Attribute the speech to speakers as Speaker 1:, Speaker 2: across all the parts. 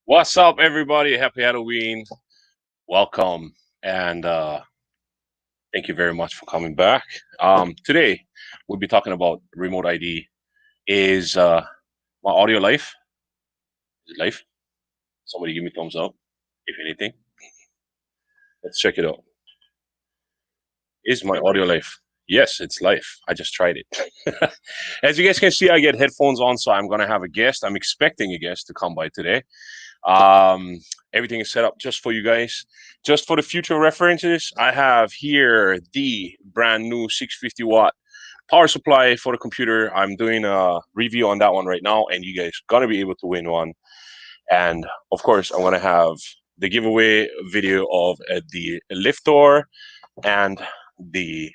Speaker 1: What's up, everybody? Happy Halloween. Welcome. And thank you very much for coming back. Today, we'll be talking about remote ID. Is my audio live? Is it live? Somebody give me thumbs up, if anything. Let's check it out. Is my audio live? Yes, it's live. I just tried it. As you guys can see, I get headphones on, so I'm going to have a guest. I'm expecting a guest to come by today. Um, Everything is set up just for you guys. Just for the future references, I have here the brand new 650-watt power supply for the computer. I'm doing a review on that one right now, and you guys gonna be able to win one. And of course, I'm gonna have the giveaway video of the liftor and the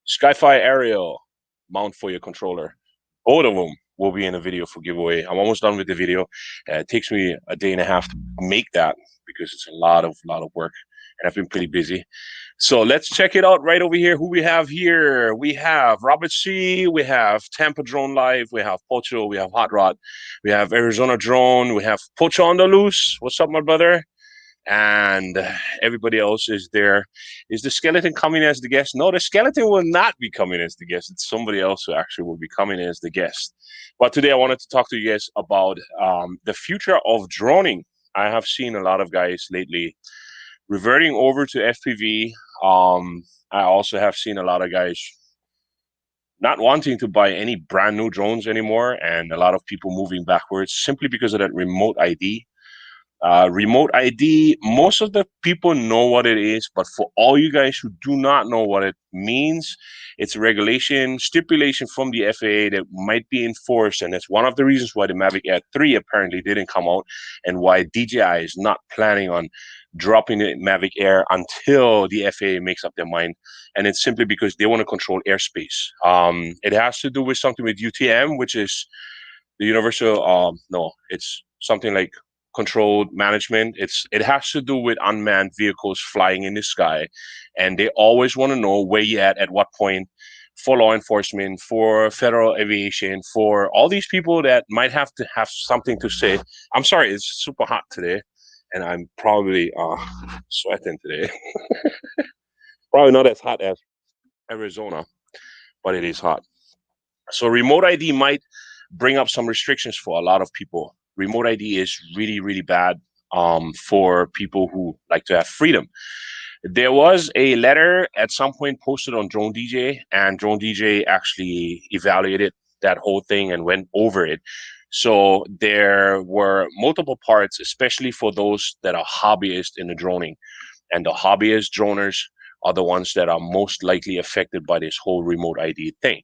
Speaker 1: Skyfi aerial mount for your controller. Both of them will be in a video for giveaway. I'm almost done with the video. It takes me a day and a half to make that because it's a lot of work, and I've been pretty busy. So let's check it out right over here. Who we have here? We have Robert C. We have Tampa Drone Live. We have Pocho. We have Hot Rod. We have Arizona Drone. We have Pocho on the loose. What's up, my brother? And everybody else is there. Is the skeleton coming as the guest? No, the skeleton will not be coming as the guest. It's somebody else who actually will be coming as the guest. But today I wanted to talk to you guys about the future of droning. I have seen a lot of guys lately reverting over to FPV. I also have seen a lot of guys not wanting to buy any brand new drones anymore, and a lot of people moving backwards simply because of that remote ID. Remote ID, most of the people know what it is, but for all you guys who do not know what it means, it's a regulation, stipulation from the FAA that might be enforced, and it's one of the reasons why the Mavic Air 3 apparently didn't come out, and why DJI is not planning on dropping the Mavic Air until the FAA makes up their mind, and it's simply because they want to control airspace. It has to do with something with UTM, which is the universal, no, it's something like controlled management. It has to do with unmanned vehicles flying in the sky, and they always want to know where you at what point, for law enforcement, for federal aviation, for all these people that might have to have something to say. I'm sorry, it's super hot today, and I'm probably sweating today. Probably not as hot as Arizona, but it is hot. So remote ID might bring up some restrictions for a lot of people. Remote ID is really, really bad for people who like to have freedom. There was a letter at some point posted on Drone DJ, and Drone DJ actually evaluated that whole thing and went over it. So there were multiple parts, especially for those that are hobbyists in the droning. And the hobbyist droners are the ones that are most likely affected by this whole remote ID thing.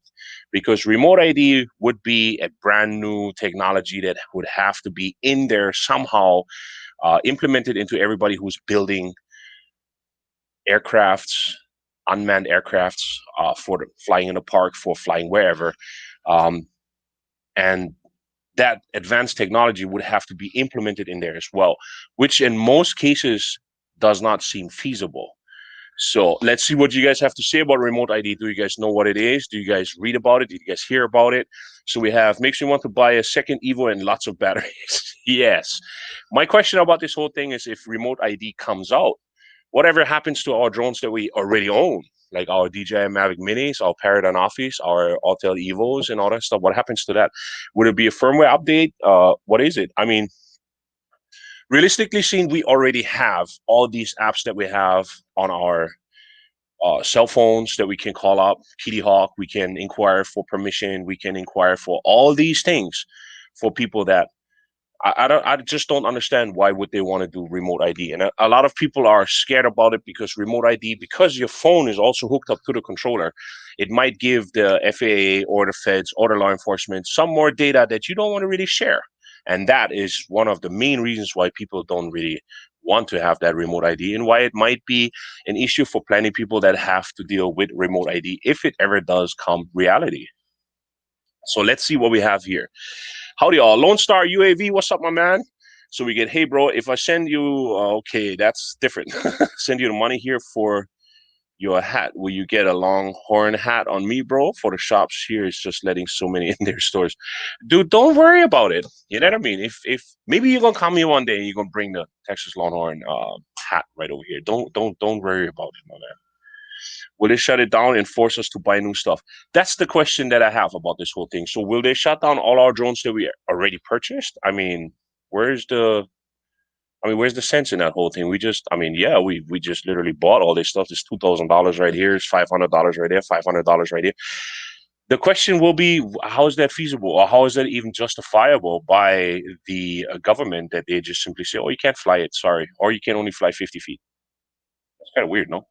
Speaker 1: Because remote ID would be a brand new technology that would have to be in there somehow, implemented into everybody who's building aircrafts, unmanned aircrafts, for flying in the park, for flying wherever. And that advanced technology would have to be implemented in there as well, which in most cases does not seem feasible. So let's see what you guys have to say about remote ID. Do you guys know what it is? Do you guys read about it? Did you guys hear about it? So we have, makes me want to buy a second Evo and lots of batteries. Yes. My question about this whole thing is, if remote ID comes out, whatever happens to our drones that we already own, like our DJI Mavic Minis, our Paradigm Office, our Autel Evos and all that stuff, what happens to that? Would it be a firmware update? What is it? I mean, realistically seen, we already have all these apps that we have on our cell phones that we can call up, Kitty Hawk. We can inquire for permission. We can inquire for all these things for people that I just don't understand why would they want to do remote ID. And a lot of people are scared about it because remote ID, because your phone is also hooked up to the controller, it might give the FAA or the feds or the law enforcement some more data that you don't want to really share. And that is one of the main reasons why people don't really want to have that remote ID, and why it might be an issue for plenty of people that have to deal with remote ID if it ever does come reality. So let's see what we have here. Howdy all, Lone Star UAV, what's up, my man? So we get, hey bro, if I send you, okay, that's different. Send you the money here for your hat. Will you get a Longhorn hat on me, bro? For the shops here, it's just letting so many in their stores. Dude, don't worry about it. You know what I mean? If maybe you're gonna come here one day and you're gonna bring the Texas Longhorn hat right over here. Don't worry about it, my man. Will they shut it down and force us to buy new stuff? That's the question that I have about this whole thing. So will they shut down all our drones that we already purchased? I mean, where's the where's the sense in that whole thing? Yeah, we just literally bought all this stuff. It's $2,000 right here. It's $500 right there. $500 right here. The question will be, how is that feasible, or how is that even justifiable by the government that they just simply say, "Oh, you can't fly it, sorry," or "You can only fly 50 feet." That's kind of weird, no?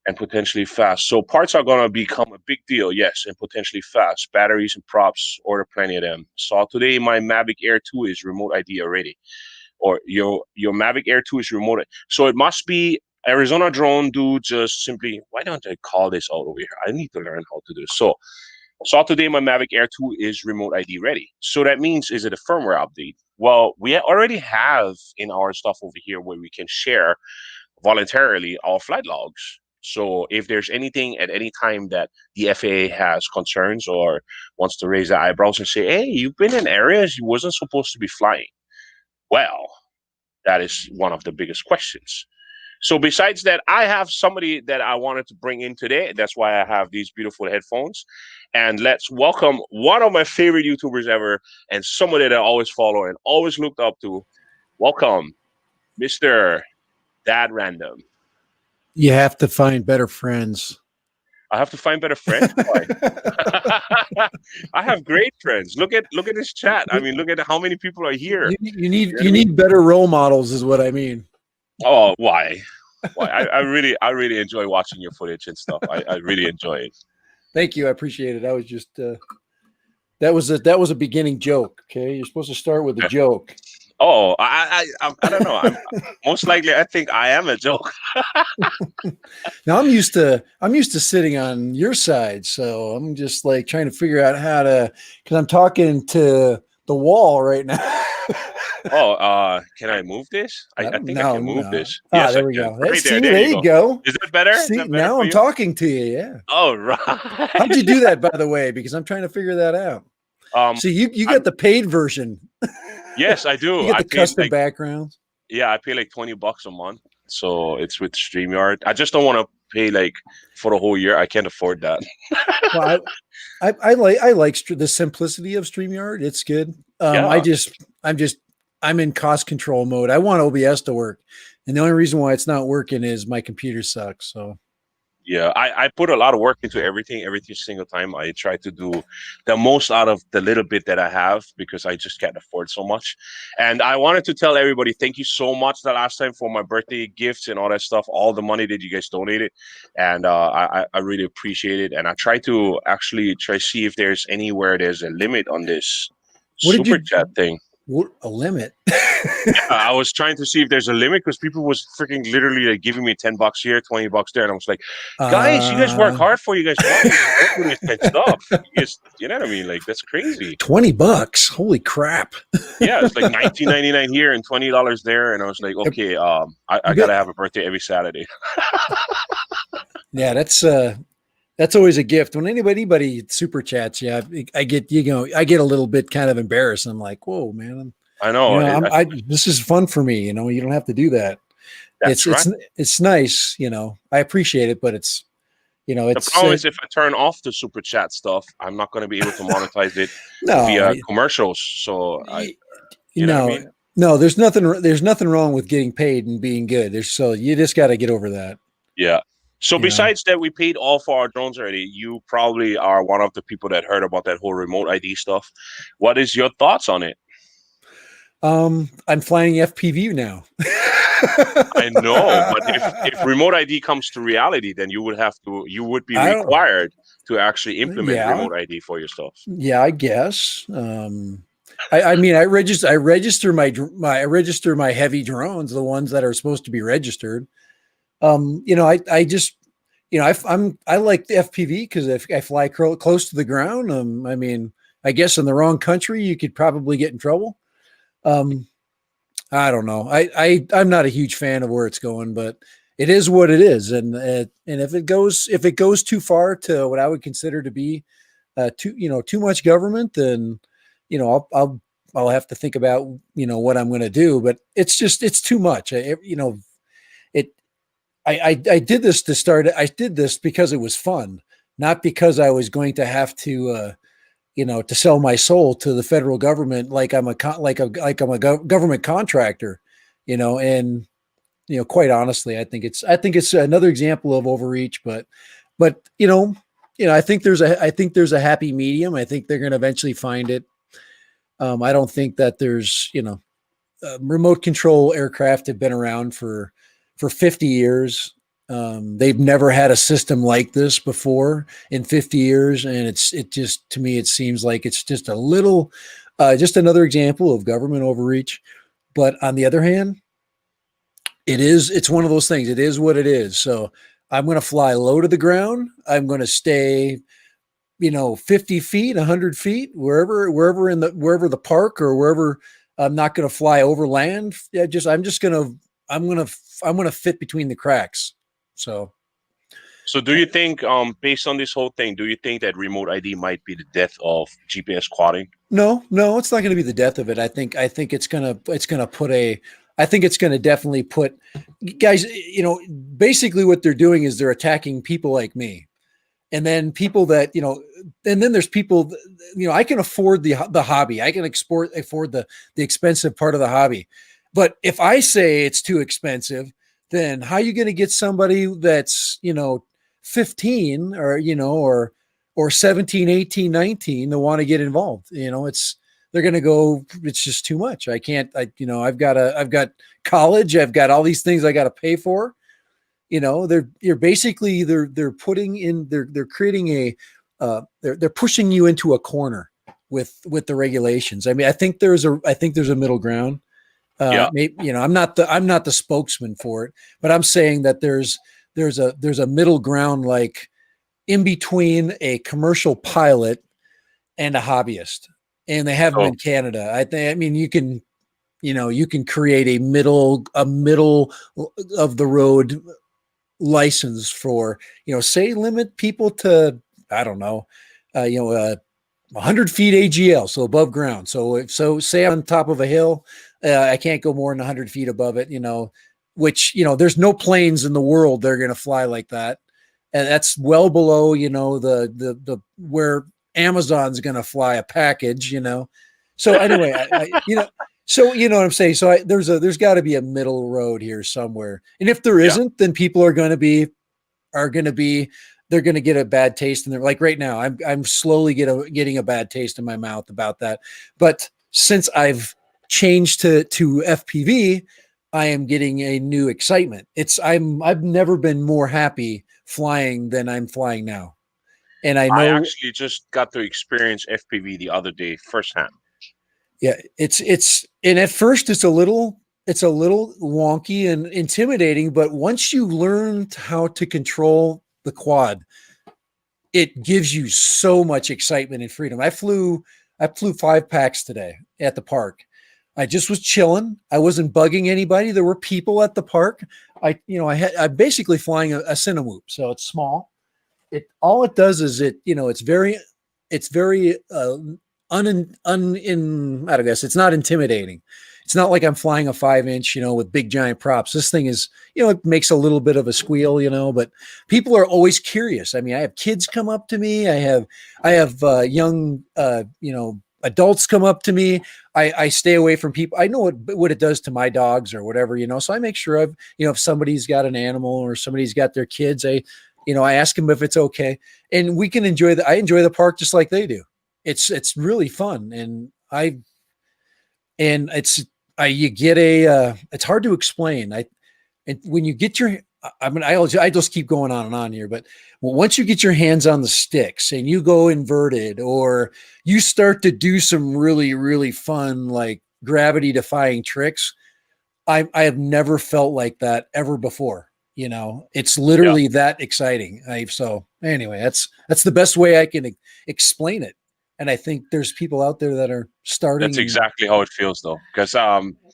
Speaker 1: And potentially fast. So parts are gonna become a big deal, yes, and potentially fast. Batteries and props, order plenty of them. So today my Mavic Air 2 is remote ID already. Or your Mavic Air 2 is remote. So it must be Arizona Drone dude just simply, why don't I call this out over here? I need to learn how to do this. So today my Mavic Air 2 is remote ID ready. So that means, is it a firmware update? Well, we already have in our stuff over here where we can share voluntarily our flight logs. So if there's anything at any time that the FAA has concerns or wants to raise their eyebrows and say, hey, you've been in areas you wasn't supposed to be flying. Well, that is one of the biggest questions. So besides that, I have somebody that I wanted to bring in today. That's why I have these beautiful headphones. And let's welcome one of my favorite YouTubers ever and somebody that I always follow and always looked up to. Welcome, Mr. Dad Random.
Speaker 2: You have to find better friends.
Speaker 1: I have to find better friends. I have great friends. Look at this chat. I mean, look at how many people are here.
Speaker 2: You need better role models, is what I mean.
Speaker 1: Oh, why? I really enjoy watching your footage and stuff. I really enjoy it.
Speaker 2: Thank you. I appreciate it. I was just that was a beginning joke. Okay, you're supposed to start with a joke.
Speaker 1: Oh, I don't know. Most likely, I think I am a joke.
Speaker 2: Now I'm used to sitting on your side, so I'm just like trying to figure out how to, because I'm talking to the wall right now.
Speaker 1: Oh, can I move this? I think I can move this.
Speaker 2: Yes, there we go.
Speaker 1: Right
Speaker 2: there you go.
Speaker 1: Is that better?
Speaker 2: See,
Speaker 1: that better
Speaker 2: now I'm talking to you. Yeah.
Speaker 1: Oh, right.
Speaker 2: How'd you do that, by the way? Because I'm trying to figure that out. So you got the paid version.
Speaker 1: Yes, I do.
Speaker 2: You get the custom backgrounds.
Speaker 1: Yeah, I pay like $20 a month. So it's with StreamYard. I just don't want to pay like for the whole year. I can't afford that.
Speaker 2: Well, I like the simplicity of StreamYard. It's good. I'm in cost control mode. I want OBS to work, and the only reason why it's not working is my computer sucks. So
Speaker 1: yeah, I put a lot of work into every single time. I try to do the most out of the little bit that I have because I just can't afford so much. And I wanted to tell everybody, thank you so much the last time for my birthday gifts and all that stuff, all the money that you guys donated. And I really appreciate it. And I try to see if there's anywhere there's a limit on this super chat thing.
Speaker 2: What, a limit?
Speaker 1: Yeah, I was trying to see if there's a limit because people was freaking literally like giving me $10 here, $20 there, and I was like, guys, you guys work hard for you guys. Stuff. You know what I mean? Like that's crazy.
Speaker 2: $20. Holy crap!
Speaker 1: Yeah, it's like $19.99 here and $20 there, and I was like, okay, I gotta have a birthday every Saturday.
Speaker 2: Yeah, that's always a gift. When anybody super chats, yeah, I get a little bit kind of embarrassed. I'm like, whoa, man.
Speaker 1: I know.
Speaker 2: This is fun for me. You don't have to do that. It's nice. I appreciate it, but it's,
Speaker 1: the problem is if I turn off the super chat stuff, I'm not going to be able to monetize it via commercials. So
Speaker 2: no, there's nothing wrong with getting paid and being good. You just got to get over that.
Speaker 1: Yeah. So besides that, we paid all for our drones already. You probably are one of the people that heard about that whole remote ID stuff. What is your thoughts on it?
Speaker 2: I'm flying FPV now.
Speaker 1: I know, but if remote ID comes to reality, then you would be required to actually implement remote ID for yourself.
Speaker 2: Yeah, I guess. I register my heavy drones, the ones that are supposed to be registered. I like the FPV because if I fly close to the ground, I guess in the wrong country, you could probably get in trouble. I don't know. I'm not a huge fan of where it's going, but it is what it is. And if it goes too far to what I would consider to be too much government, then I'll have to think about what I'm going to do. But it's too much. It I did this to start. I did this because it was fun, not because I was going to have to sell my soul to the federal government like I'm a government contractor, and quite honestly, I think it's another example of overreach, but I think there's a happy medium. I think they're going to eventually find it. I don't think that there's remote control aircraft have been around for 50 years. They've never had a system like this before in 50 years, and it just to me it seems like it's just a little, just another example of government overreach. But on the other hand, it's one of those things. It is what it is. So I'm going to fly low to the ground. I'm going to stay 50 feet, 100 feet, wherever the park or wherever. I'm not going to fly over land. Yeah, I'm going to fit between the cracks. So
Speaker 1: So do you think, based on this whole thing, do you think that remote ID might be the death of GPS quadding?
Speaker 2: no, it's not going to be the death of it. I think I think it's going to definitely put guys, basically what they're doing is they're attacking people like me. And then people that, and then there's people, I can afford the hobby. I can afford the expensive part of the hobby. But if I say it's too expensive, then how are you going to get somebody that's, 15 or 17, 18, 19 to want to get involved? They're going to go, it's just too much. I can't, I've got college, I've got all these things I got to pay for. They're putting in, they're creating they're pushing you into a corner with the regulations. I mean, I think there's a middle ground.
Speaker 1: Yeah.
Speaker 2: Maybe, I'm not the spokesman for it, but I'm saying that there's a middle ground, like in between a commercial pilot and a hobbyist, and they have them
Speaker 1: So
Speaker 2: in Canada. I mean, you can create a middle of the road license for, say limit people to, I don't know, 100 feet AGL, so above ground. So say I'm on top of a hill, I can't go more than 100 feet above it, which, there's no planes in the world that are going to fly like that. And that's well below, the where Amazon's going to fly a package, So anyway, so you know what I'm saying? So there's got to be a middle road here somewhere. And if there
Speaker 1: yeah,
Speaker 2: isn't, then people are going to be, they're going to get a bad taste. And they're like, right now, I'm slowly getting a bad taste in my mouth about that. But since I've changed to FPV, I am getting a new excitement. I've never been more happy flying than I'm flying now. And I
Speaker 1: I
Speaker 2: know,
Speaker 1: actually just got to experience FPV the other day firsthand.
Speaker 2: yeah, and at first it's a little wonky and intimidating, but once you learn how to control the quad, it gives you so much excitement and freedom. I flew 5 packs today at the park. I just was chilling. I wasn't bugging anybody. There were people at the park. I'm basically flying a Cinemoop, so it's small. All it does is it's very I don't guess it's not intimidating. It's not like I'm flying a 5 inch, with big giant props. This thing is, it makes a little bit of a squeal, but people are always curious. I mean, I have kids come up to me. I have young, adults come up to me. I stay away from people. I know what it does to my dogs or whatever, so I make sure if somebody's got an animal or somebody's got their kids, I ask them if it's okay, and we can I enjoy the park just like they do. It's really fun. And you get it's hard to explain. And when you get I just keep going on and on here, but once you get your hands on the sticks and you go inverted, or you start to do some really, really fun, like gravity defying tricks, I have never felt like that ever before. It's
Speaker 1: Yeah,
Speaker 2: literally that exciting. So anyway, that's the best way I can explain it. And I think there's people out there that are
Speaker 1: that's
Speaker 2: starting.
Speaker 1: exactly how it feels though. Because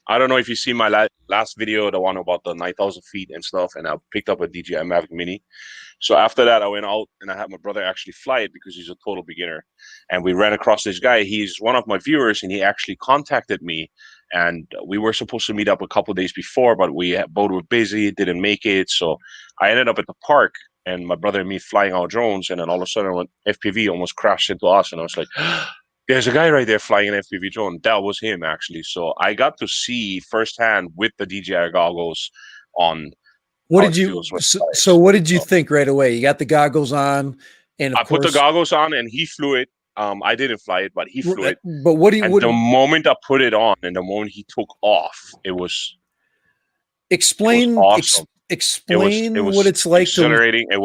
Speaker 1: I don't know if you see my last video, the one about the 9,000 feet and stuff, and I picked up a DJI Mavic Mini. So after that, I went out and I had my brother actually fly it because he's a total beginner. And we ran across this guy. He's one of my viewers, and he actually contacted me. And we were supposed to meet up a couple of days before, but we both were busy, didn't make it. So I ended up at the park, and my brother and me flying our drones. And then all of a sudden, when FPV almost crashed into us, and I was like, there's a guy right there flying an FPV drone. That was him, actually. So I got to see firsthand with the DJI goggles on
Speaker 2: What
Speaker 1: how
Speaker 2: did
Speaker 1: it
Speaker 2: you
Speaker 1: feels when it
Speaker 2: so
Speaker 1: flies.
Speaker 2: what did you
Speaker 1: So
Speaker 2: think right away? You got the goggles on, and of
Speaker 1: I put the
Speaker 2: course,
Speaker 1: goggles on and he flew it. I didn't fly it, but he flew it.
Speaker 2: but what do you
Speaker 1: And
Speaker 2: what
Speaker 1: the moment I put it on and the moment he took off, it was
Speaker 2: explain
Speaker 1: awesome. It
Speaker 2: explain what
Speaker 1: was
Speaker 2: it's like to.
Speaker 1: exhilarating. It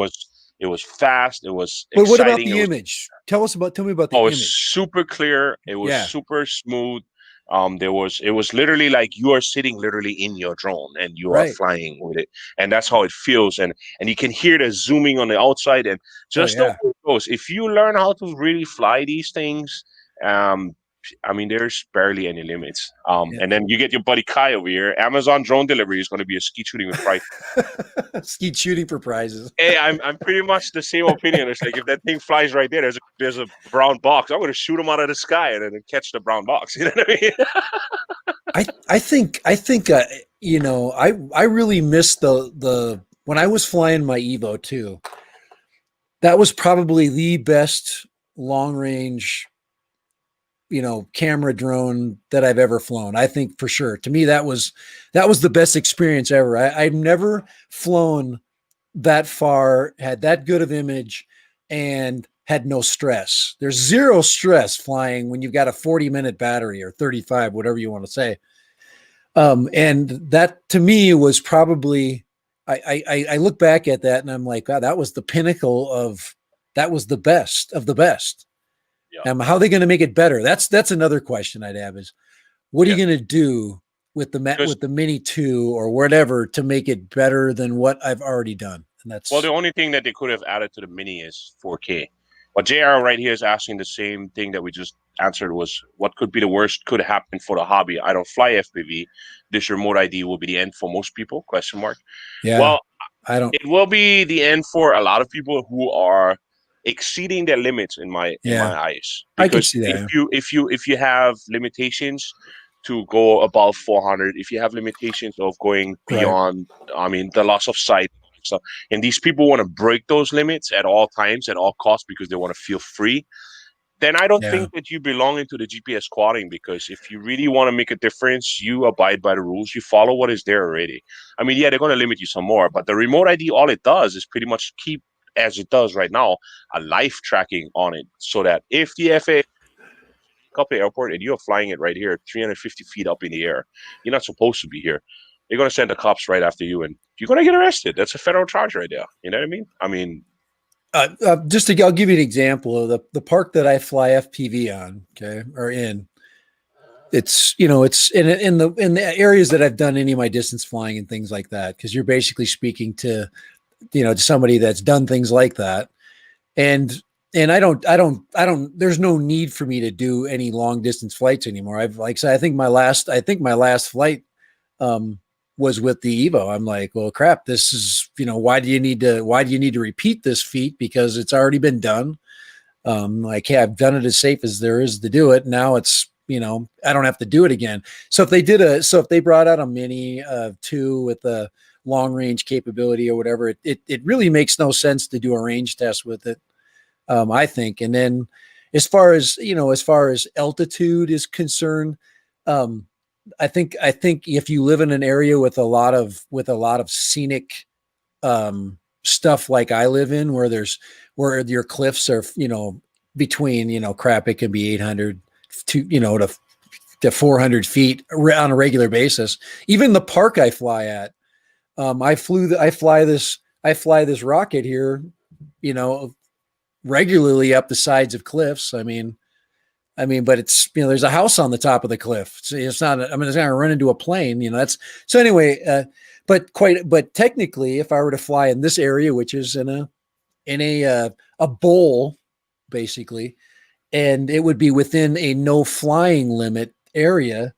Speaker 1: was fast. It was
Speaker 2: But what about
Speaker 1: exciting. It
Speaker 2: the
Speaker 1: was
Speaker 2: image? Tell me about the
Speaker 1: Oh, it's
Speaker 2: image.
Speaker 1: super clear. It was
Speaker 2: Yeah,
Speaker 1: super smooth. It was literally like you are sitting literally in your drone and you are
Speaker 2: right.
Speaker 1: flying with it, and that's how it feels. And you can hear the zooming on the outside, and
Speaker 2: Oh
Speaker 1: just the
Speaker 2: yeah,
Speaker 1: way it goes. If you learn how to really fly these things, um, I mean, there's barely any limits.
Speaker 2: yeah.
Speaker 1: And then you get your buddy Kai over here. Amazon drone delivery is going to be a skeet shooting with price.
Speaker 2: Skeet shooting for prizes.
Speaker 1: Hey, I'm pretty much the same opinion. It's like if that thing flies right there, there's a brown box. I'm gonna shoot him out of the sky and then catch the brown box. You know what I mean?
Speaker 2: I think I really missed the when I was flying my Evo too. That was probably the best long range camera drone that I've ever flown. I think for sure. To me, that was the best experience ever. I've never flown that far, had that good of image, and had no stress. There's zero stress flying when you've got a 40-minute battery or 35, whatever you want to say. And that to me was probably I look back at that and I'm like, wow, that was the pinnacle of that was the best of the best.
Speaker 1: Yeah,
Speaker 2: How are they going to make it better? That's another question I'd have is what are you
Speaker 1: yeah.
Speaker 2: going to do with
Speaker 1: Because
Speaker 2: the Mini 2 or whatever to make it better than what I've already done? And
Speaker 1: well, the
Speaker 2: that's
Speaker 1: only thing that they could have added to the Mini is 4K. But JR right here is asking the same thing that we just answered was what could be the worst could happen for the hobby. I don't fly FPV. This remote ID will be the end for most people? Question mark.
Speaker 2: yeah,
Speaker 1: Well,
Speaker 2: I don't
Speaker 1: it will be the end for a lot of people who are exceeding their limits in
Speaker 2: yeah,
Speaker 1: my eyes,
Speaker 2: I could
Speaker 1: because
Speaker 2: see that.
Speaker 1: if you have limitations to go above 400, if you have limitations of going
Speaker 2: Right.
Speaker 1: beyond, I mean, the loss of sight stuff, and these people want to break those limits at all times at all costs because they want to feel free, then I don't
Speaker 2: Yeah.
Speaker 1: think that you belong into the GPS squatting, because if you really want to make a difference, you abide by the rules, you follow what is there already. I mean, yeah, they're going to limit you some more, but the remote ID, all it does is pretty much keep, as it does right now, a life tracking on it, so that if the FAA up the airport and you're flying it right here, 350 feet up in the air, you're not supposed to be here. They're going to send the cops right after you, and you're going to get arrested. That's a federal charge right there. You know what I mean? I mean,
Speaker 2: I'll give you an example of the park that I fly FPV on, okay, or in. It's in the areas that I've done any of my distance flying and things like that, because you're basically speaking to somebody that's done things like that, and I don't. There's no need for me to do any long distance flights anymore. I've like I said, I think my last flight um, was with the Evo. I'm like, well, crap. This is why do you need to repeat this feat, because it's already been done. Like, hey, I've done it as safe as there is to do it. Now I don't have to do it again. So if they brought out a Mini 2 with a long range capability or whatever, it really makes no sense to do a range test with it. I think. And then as far as altitude is concerned, um, I think if you live in an area with a lot of scenic stuff like I live in, where your cliffs are, between, crap, it can be 800 to 400 feet on a regular basis. Even the park I fly at, I fly this rocket here, you know, regularly up the sides of cliffs. I mean, but it's, there's a house on the top of the cliff. It's not, I mean, it's not going to run into a plane, that's so anyway, but technically, if I were to fly in this area, which is in a bowl, basically, and it would be within a no flying limit area,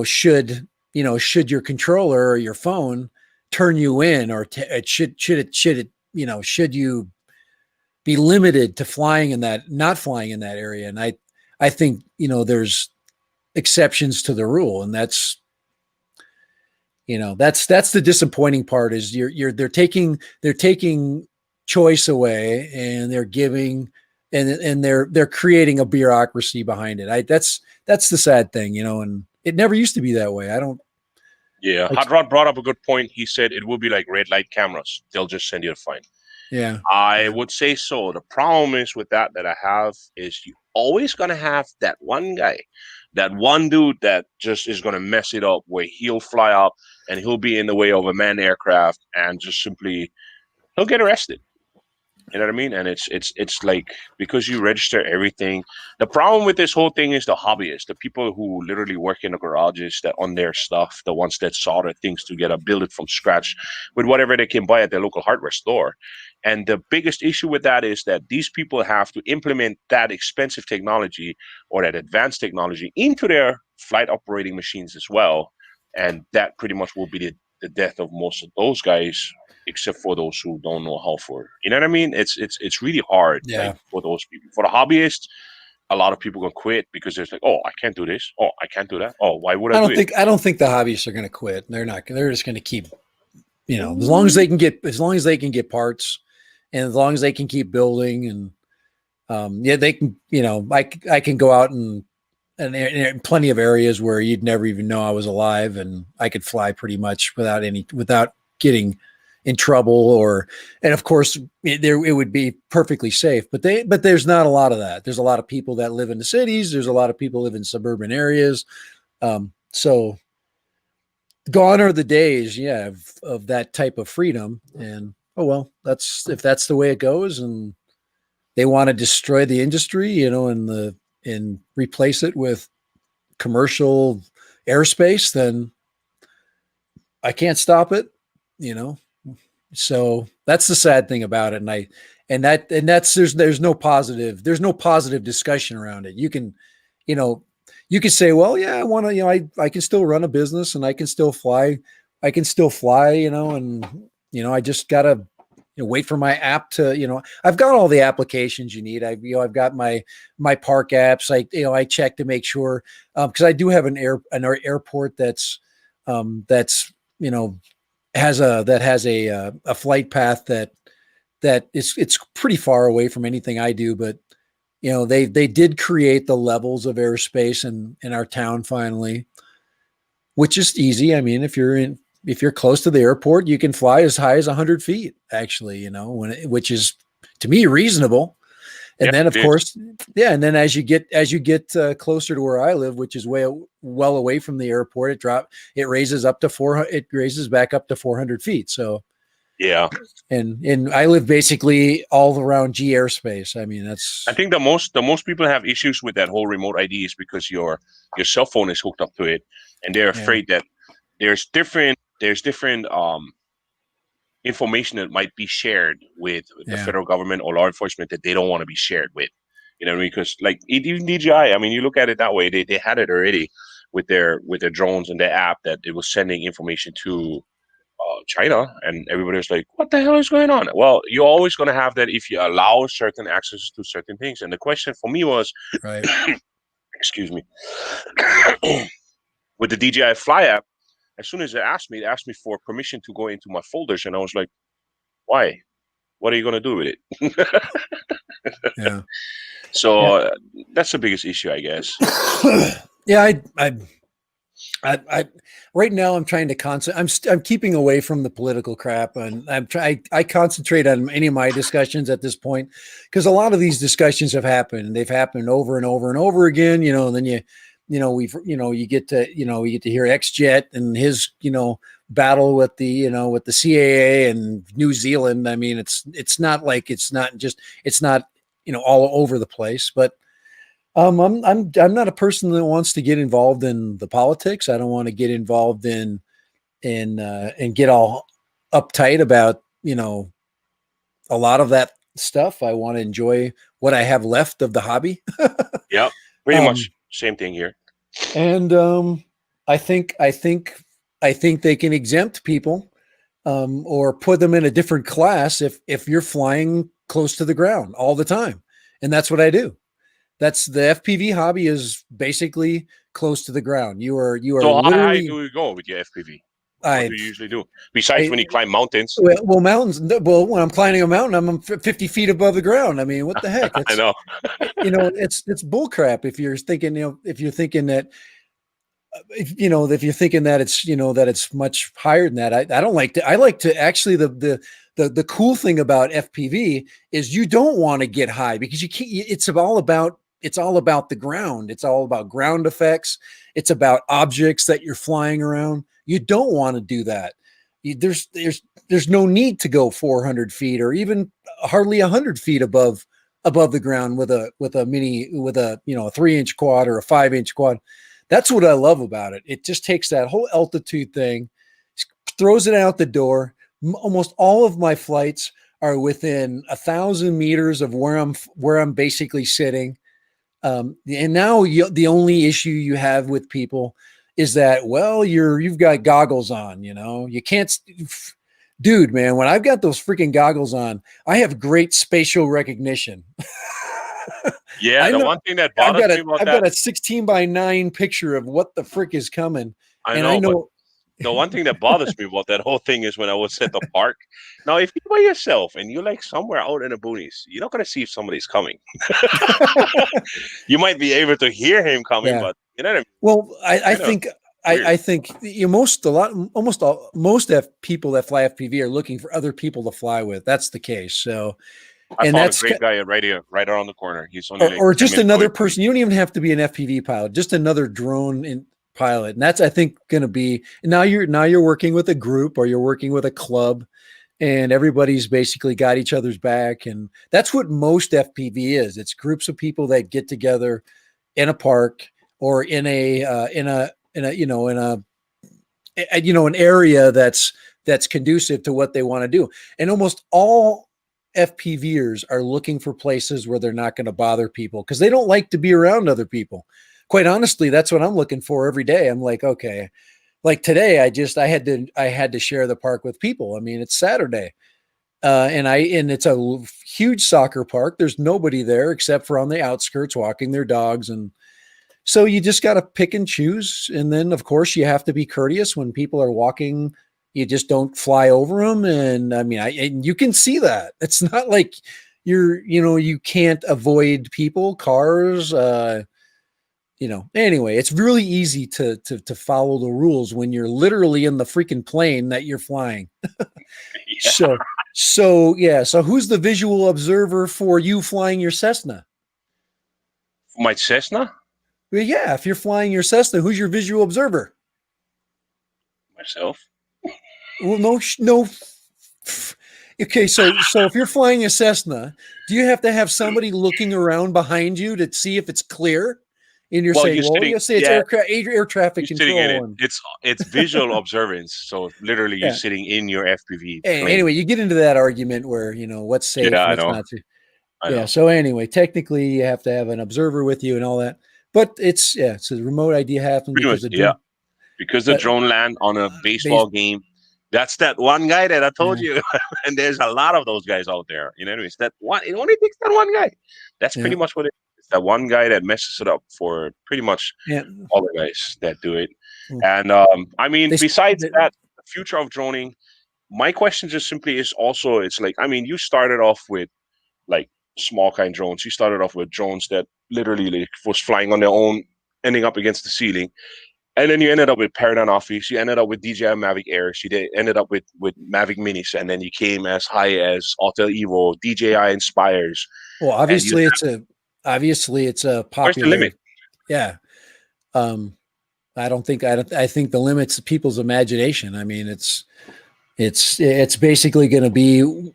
Speaker 2: should your controller or your phone turn you in, or should you be limited to not flying in that area? And I think, there's exceptions to the rule, and that's the disappointing part is they're taking choice away, and they're giving, and they're creating a bureaucracy behind it. That's the sad thing, and it never used to be that way.
Speaker 1: Yeah, Hot Rod brought up a good point. He said it will be like red light cameras. They'll just send you a fine.
Speaker 2: Yeah,
Speaker 1: I would say so. The problem is with that I have is you always gonna have that one guy, that one dude that just is gonna mess it up, where he'll fly up and he'll be in the way of a manned aircraft and just simply he'll get arrested. You know what I mean? And it's like, because you register everything. The problem with this whole thing is the hobbyists, the people who literally work in the garages that on their stuff, the ones that solder things together, build it from scratch with whatever they can buy at their local hardware store. And the biggest issue with that is that these people have to implement that expensive technology or that advanced technology into their flight operating machines as well. And that pretty much will be the death of most of those guys, except for those who don't know how for. You know what I mean? It's really hard.
Speaker 2: yeah.
Speaker 1: Like, for those people. For the hobbyists, a lot of people gonna quit because they're like, oh, I can't do this. Oh, I can't do that. Oh, why would I do it?
Speaker 2: I don't think the hobbyists are going to quit. They're not. They're just going to keep. As long as they can get parts, and as long as they can keep building, and they can. I can go out and plenty of areas where you'd never even know I was alive, and I could fly pretty much without getting in trouble, and of course it would be perfectly safe, but there's not a lot of that. There's a lot of people that live in the cities. There's a lot of people live in suburban areas. So gone are the days, of that type of freedom. And oh well, if that's the way it goes, and they want to destroy the industry, and replace it with commercial airspace, then I can't stop it. So that's the sad thing about it. There's no positive discussion around it. You can say, well, yeah, I want to, I can still run a business, and I can still fly, and, I just got to wait for my app to, I've got all the applications you need. I've got my park apps. I check to make sure, cause I do have an airport that's has a flight path that it's pretty far away from anything I do, but they did create the levels of airspace in our town finally, which is easy. I mean, if you're close to the airport, you can fly as high as 100 feet, actually, which is, to me, reasonable. And then, of course, and then as you get closer to where I live, which is well away from the airport, it raises back up to 400 feet. So
Speaker 1: yeah,
Speaker 2: and I live basically all around G airspace. I mean,
Speaker 1: I think the most people have issues with that whole remote ID is because your cell phone is hooked up to it, and they're afraid that there's different information that might be shared with the federal government or law enforcement that they don't want to be shared with. You know what I mean? Because like even DJI, I mean, you look at it that way, they had it already with their drones and their app that it was sending information to China, and everybody was like, what the hell is going on? Well, you're always going to have that if you allow certain access to certain things. And the question for me was,
Speaker 2: right.
Speaker 1: excuse me, with the DJI Fly app, as soon as it asked me for permission to go into my folders, and I was like, why? What are you going to do with it?
Speaker 2: Yeah.
Speaker 1: So that's the biggest issue, I guess.
Speaker 2: Yeah, I right now I'm trying to concentrate. I'm keeping away from the political crap, and I concentrate on any of my discussions at this point, because a lot of these discussions have happened, and they've happened over and over and over again. And then you get to hear XJet and his battle with the with the CAA and New Zealand. I mean, it's not all over the place, but I'm not a person that wants to get involved in the politics. I don't want to get involved in and get all uptight about a lot of that stuff. I want to enjoy what I have left of the hobby.
Speaker 1: Yeah, pretty much same thing here.
Speaker 2: And I think they can exempt people, or put them in a different class if you're flying close to the ground all the time, and that's what I do. That's the FPV hobby is basically close to the ground. You are
Speaker 1: So how high
Speaker 2: literally
Speaker 1: do you go with your FPV? What
Speaker 2: I
Speaker 1: do you usually do besides
Speaker 2: I
Speaker 1: when you climb mountains?
Speaker 2: well mountains. Well, when I'm climbing a mountain, I'm 50 feet above the ground. I mean, what the heck?
Speaker 1: I
Speaker 2: It's
Speaker 1: know.
Speaker 2: it's bullcrap if you're thinking if you're thinking that if you're thinking that it's much higher than that. I don't like to. I like to actually the cool thing about FPV is you don't want to get high because you can't. It's all about the ground. It's all about ground effects. It's about objects that you're flying around. You don't want to do that. There's no need to go 400 feet or even hardly 100 feet above the ground with a mini with a a 3-inch quad or a 5-inch quad. That's what I love about it. It just takes that whole altitude thing, throws it out the door. Almost all of my flights are within 1,000 meters of where I'm basically sitting. And now the only issue you have with people is that, well, you've got goggles on. You can't. Dude, man, when I've got those freaking goggles on, I have great spatial recognition.
Speaker 1: Yeah,
Speaker 2: I
Speaker 1: the
Speaker 2: know
Speaker 1: one thing that
Speaker 2: I've
Speaker 1: bothers
Speaker 2: got
Speaker 1: me
Speaker 2: a
Speaker 1: about
Speaker 2: I've
Speaker 1: that,
Speaker 2: got a 16 by 9 picture of what the frick is coming,
Speaker 1: I
Speaker 2: and I
Speaker 1: know, but
Speaker 2: know.
Speaker 1: the one thing that bothers me about that whole thing is when I was at the park. Now, if you're by yourself and you're like somewhere out in the boonies, you're not gonna see if somebody's coming. You might be able to hear him coming,
Speaker 2: Yeah.
Speaker 1: but you know what I mean?
Speaker 2: Well, I
Speaker 1: Kind of
Speaker 2: think
Speaker 1: weird.
Speaker 2: I think most a lot almost all most people that fly FPV are looking for other people to fly with. That's the case. So,
Speaker 1: I
Speaker 2: and
Speaker 1: found a
Speaker 2: that's
Speaker 1: great guy right here, right around the corner. He's only like
Speaker 2: or
Speaker 1: 10
Speaker 2: just
Speaker 1: minutes away
Speaker 2: another
Speaker 1: from me.
Speaker 2: person. You don't even have to be an FPV pilot. Just another pilot, and that's I think going to be now you're working with a group or you're working with a club, and everybody's basically got each other's back, and that's what most FPV is. It's groups of people that get together in a park or in an area that's conducive to what they want to do. And almost all FPVers are looking for places where they're not going to bother people because they don't like to be around other people. Quite honestly, that's what I'm looking for every day. I'm like, okay, like today, I had to share the park with people. I mean, it's Saturday, and it's a huge soccer park. There's nobody there except for on the outskirts walking their dogs, and so you just got to pick and choose. And then, of course, you have to be courteous when people are walking. You just don't fly over them. And I mean, and you can see that. It's not like you can't avoid people, cars. Anyway, it's really easy to follow the rules when you're literally in the freaking plane that you're flying.
Speaker 1: Yeah.
Speaker 2: So, so yeah. So who's the visual observer for you flying your Cessna?
Speaker 1: My Cessna?
Speaker 2: Well, yeah, if you're flying your Cessna, who's your visual observer?
Speaker 1: Myself.
Speaker 2: Well, no. Okay, so if you're flying a Cessna, do you have to have somebody looking around behind you to see if it's clear? And you're
Speaker 1: Well,
Speaker 2: saying,
Speaker 1: you're
Speaker 2: well,
Speaker 1: sitting,
Speaker 2: you'll say it's
Speaker 1: yeah,
Speaker 2: air traffic
Speaker 1: you're sitting in
Speaker 2: control,
Speaker 1: it.
Speaker 2: and
Speaker 1: It's visual observance. So literally, you're
Speaker 2: yeah.
Speaker 1: sitting in your FPV plane.
Speaker 2: Anyway, you get into that argument where what's
Speaker 1: Yeah,
Speaker 2: safe,
Speaker 1: I
Speaker 2: what's
Speaker 1: know.
Speaker 2: not safe.
Speaker 1: I
Speaker 2: Yeah.
Speaker 1: know.
Speaker 2: So anyway, technically, you have to have an observer with you and all that. But it's a remote ID happened
Speaker 1: Pretty
Speaker 2: because
Speaker 1: much,
Speaker 2: the
Speaker 1: yeah.
Speaker 2: drone
Speaker 1: Because the drone land on a
Speaker 2: base.
Speaker 1: baseball game. That's that one guy that I told
Speaker 2: Yeah,
Speaker 1: you. And there's a lot of those guys out there. It's that one. It only takes that one guy. That's
Speaker 2: yeah,
Speaker 1: pretty much what it is. It's that one guy that messes it up for pretty much
Speaker 2: yeah.
Speaker 1: all the guys that do it.
Speaker 2: Well,
Speaker 1: And I mean,
Speaker 2: they,
Speaker 1: besides
Speaker 2: they
Speaker 1: that, the future of droning, my question just simply is also, it's like, I mean, you started off with like small kind drones. You started off with drones that literally like, was flying on their own, ending up against the ceiling. And then you ended up with Paradigm Office. You ended up with DJI Mavic Airs. Ended up with Mavic Minis, and then you came as high as Autel Evo, DJI Inspires,
Speaker 2: well,
Speaker 1: and you.
Speaker 2: obviously it's a
Speaker 1: Where's the
Speaker 2: popular.
Speaker 1: limit?
Speaker 2: Yeah. Um, I think the limits people's imagination. I mean, it's basically going to be,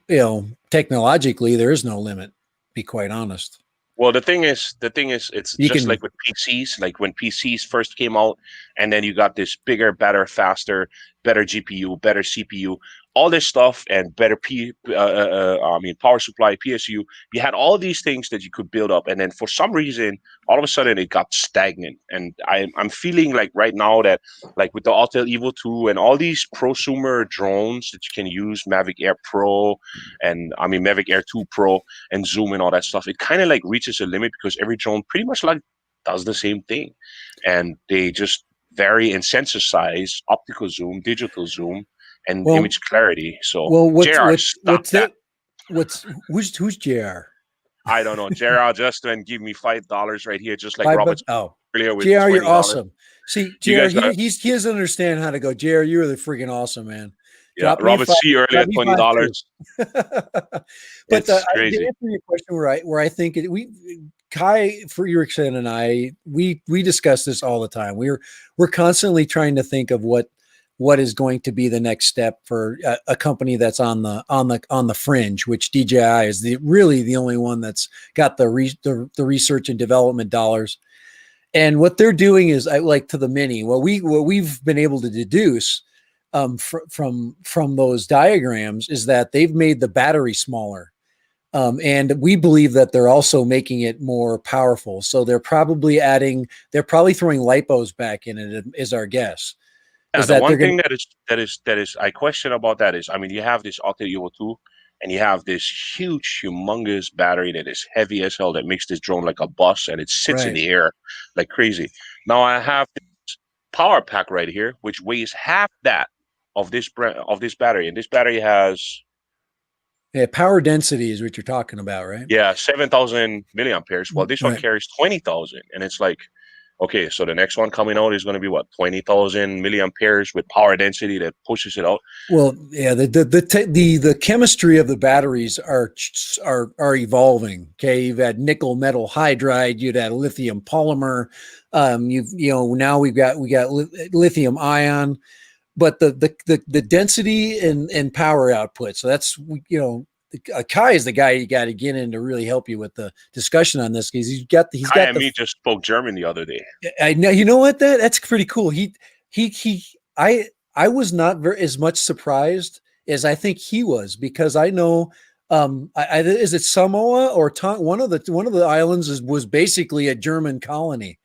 Speaker 2: technologically, there is no limit, to be quite honest.
Speaker 1: Well, the thing is, it's
Speaker 2: You
Speaker 1: just
Speaker 2: can,
Speaker 1: like with PCs. Like when PCs first came out, and then you got this bigger, better, faster. better GPU, better CPU, all this stuff, and better power supply, PSU. You had all these things that you could build up, and then for some reason, all of a sudden, it got stagnant. And I'm feeling like right now that like with the Autel Evo 2 and all these prosumer drones that you can use, Mavic Air Pro, and Mavic Air 2 Pro, and Zoom and all that stuff, it kind of like reaches a limit because every drone pretty much like does the same thing, and they just vary in sensor size, optical zoom, digital zoom, and
Speaker 2: Well,
Speaker 1: image clarity. So
Speaker 2: well,
Speaker 1: JR, stop
Speaker 2: what's
Speaker 1: that.
Speaker 2: that? Who's JR?
Speaker 1: I don't know. JR just went give me $5 right here, just like
Speaker 2: $5.
Speaker 1: Robert
Speaker 2: Oh,
Speaker 1: earlier with
Speaker 2: JR, you're
Speaker 1: $20.
Speaker 2: awesome. See,
Speaker 1: You
Speaker 2: JR,
Speaker 1: guys got
Speaker 2: he doesn't understand how to go. JR, you're really freaking awesome, man.
Speaker 1: yeah, Robert C earlier
Speaker 2: Drop me five too.
Speaker 1: $20.
Speaker 2: But
Speaker 1: It's
Speaker 2: to
Speaker 1: crazy.
Speaker 2: answer your question, where I think Kai, for Erickson and I, we discuss this all the time. We're constantly trying to think of what is going to be the next step for a company that's on the fringe, which DJI is really the only one that's got the research and development dollars. And what they're doing is, I like to the Mini. What we've been able to deduce from those diagrams is that they've made the battery smaller. And we believe that they're also making it more powerful. So they're probably throwing lipos back in it, is our guess.
Speaker 1: Yeah,
Speaker 2: Is
Speaker 1: the
Speaker 2: that
Speaker 1: one
Speaker 2: they're going
Speaker 1: thing that is I question about that is, you have this Auto Evo 2 and you have this huge, humongous battery that is heavy as hell that makes this drone like a bus, and it sits in
Speaker 2: right?
Speaker 1: the air like crazy. Now I have this power pack right here, which weighs half that of this battery, and this battery has
Speaker 2: Yeah, power density is what you're talking about, right?
Speaker 1: 7,000 milliamperes. Well, this one
Speaker 2: Right.
Speaker 1: carries 20,000, and it's like, okay, so the next one coming out is going to be what, 20,000 milliamperes with power density that pushes it out.
Speaker 2: Well, yeah, the chemistry of the batteries are evolving. Okay, you've had nickel metal hydride, you'd had lithium polymer, now we got lithium ion, but the density and power output. So that's Kai is the guy you got to get in to really help you with the discussion on this, because
Speaker 1: Kai and me just spoke German the other day.
Speaker 2: I know, you know what, that's pretty cool. He I was not as much surprised as I think he was, because I know is it Samoa or one of the islands was basically a German colony,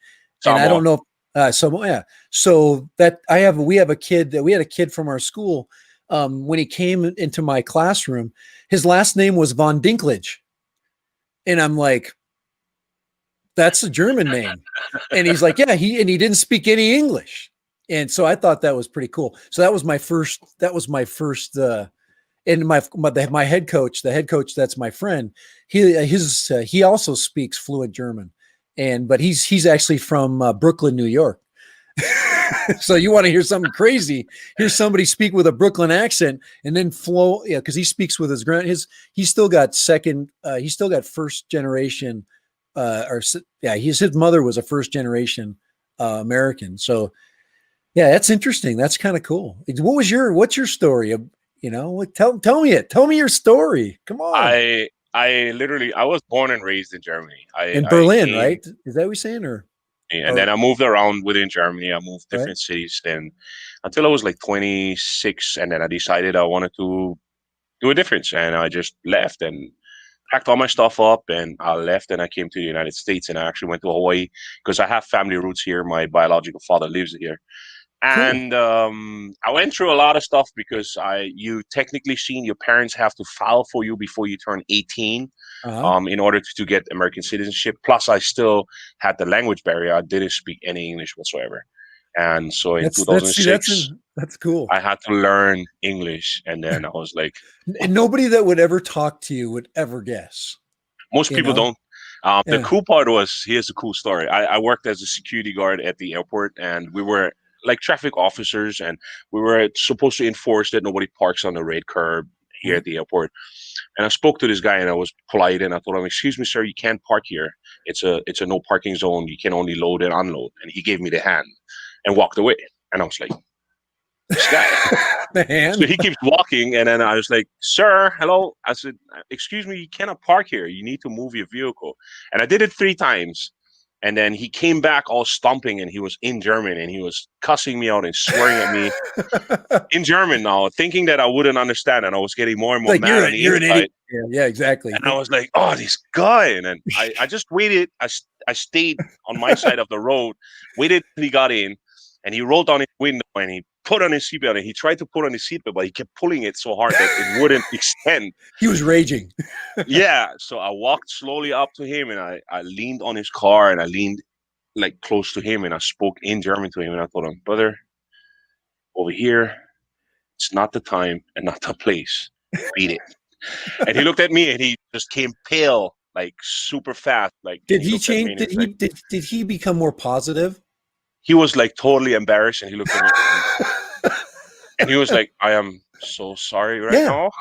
Speaker 2: and I
Speaker 1: Samo.
Speaker 2: don't know Samoa. Yeah. So we had a kid from our school, when he came into my classroom, his last name was Von Dinklage, and I'm like, that's a German name. And he's like, yeah, he didn't speak any English. And so I thought that was pretty cool. So that was my first, and my head coach, the head coach, that's my friend. He also speaks fluent German, but he's actually from Brooklyn, New York. So you want to hear something crazy? Here's somebody speak with a Brooklyn accent and then flow. Yeah, because he speaks with he's still got first generation, his mother was a first generation American. So yeah, that's interesting. That's kind of cool. What's your story? Tell me your story. Come on.
Speaker 1: I was born and raised in Germany.
Speaker 2: In
Speaker 1: I
Speaker 2: Berlin,
Speaker 1: came,
Speaker 2: right? Is that what you're saying,
Speaker 1: and then
Speaker 2: or
Speaker 1: I moved around within Germany. I moved
Speaker 2: right?
Speaker 1: different cities, and until I was like 26, and then I decided I wanted to do a difference, and I just left and packed all my stuff up, and I left, and I came to the United States, and I actually went to Hawaii because I have family roots here. My biological father lives here.
Speaker 2: Cool.
Speaker 1: And I went through a lot of stuff because you technically seen your parents have to file for you before you turn 18,
Speaker 2: Uh-huh.
Speaker 1: in order to get American citizenship. Plus, I still had the language barrier. I didn't speak any English whatsoever. And so in
Speaker 2: That's
Speaker 1: 2006,
Speaker 2: that's cool.
Speaker 1: I had to learn English. And then I was like,
Speaker 2: And nobody that would ever talk to you would ever guess.
Speaker 1: most
Speaker 2: You
Speaker 1: people
Speaker 2: know?
Speaker 1: don't. The
Speaker 2: Yeah.
Speaker 1: cool part was, here's a cool story. I worked as a security guard at the airport, and we were like traffic officers, and we were supposed to enforce that nobody parks on the red curb here
Speaker 2: Right.
Speaker 1: at the airport. And I spoke to this guy, and I was polite, and I told him, "Excuse me, sir, you can't park here. It's a no parking zone. You can only load and unload." And he gave me the hand and walked away. And I was like, this guy. So
Speaker 2: Man.
Speaker 1: he keeps walking, and then I was like, "Sir, hello." I said, "Excuse me, you cannot park here. You need to move your vehicle." And I did it 3 times. And then he came back all stomping, and he was in German, and he was cussing me out and swearing at me in German now, thinking that I wouldn't understand. And I was getting more and more
Speaker 2: Like
Speaker 1: mad on the
Speaker 2: you're an idiot.
Speaker 1: inside.
Speaker 2: Yeah, exactly.
Speaker 1: And I was like, oh, this guy. And then I just waited. I stayed on my side of the road, waited till he got in, and he rolled down his window and he put on his seatbelt, and he tried to put on his seatbelt, but he kept pulling it so hard that it wouldn't extend.
Speaker 2: He was raging.
Speaker 1: Yeah. So I walked slowly up to him, and I leaned on his car, and I leaned like close to him, and I spoke in German to him, and I told him, brother, over here, it's not the time and not the place. Beat it. And he looked at me, and he just came pale, like super fast. Like,
Speaker 2: Did
Speaker 1: he
Speaker 2: he
Speaker 1: looked at me,
Speaker 2: change?
Speaker 1: and he
Speaker 2: Did
Speaker 1: was
Speaker 2: he
Speaker 1: like,
Speaker 2: did he become more positive?
Speaker 1: he was like totally embarrassed, and he looked at me, and he was like, I am so sorry right
Speaker 2: Yeah.
Speaker 1: now.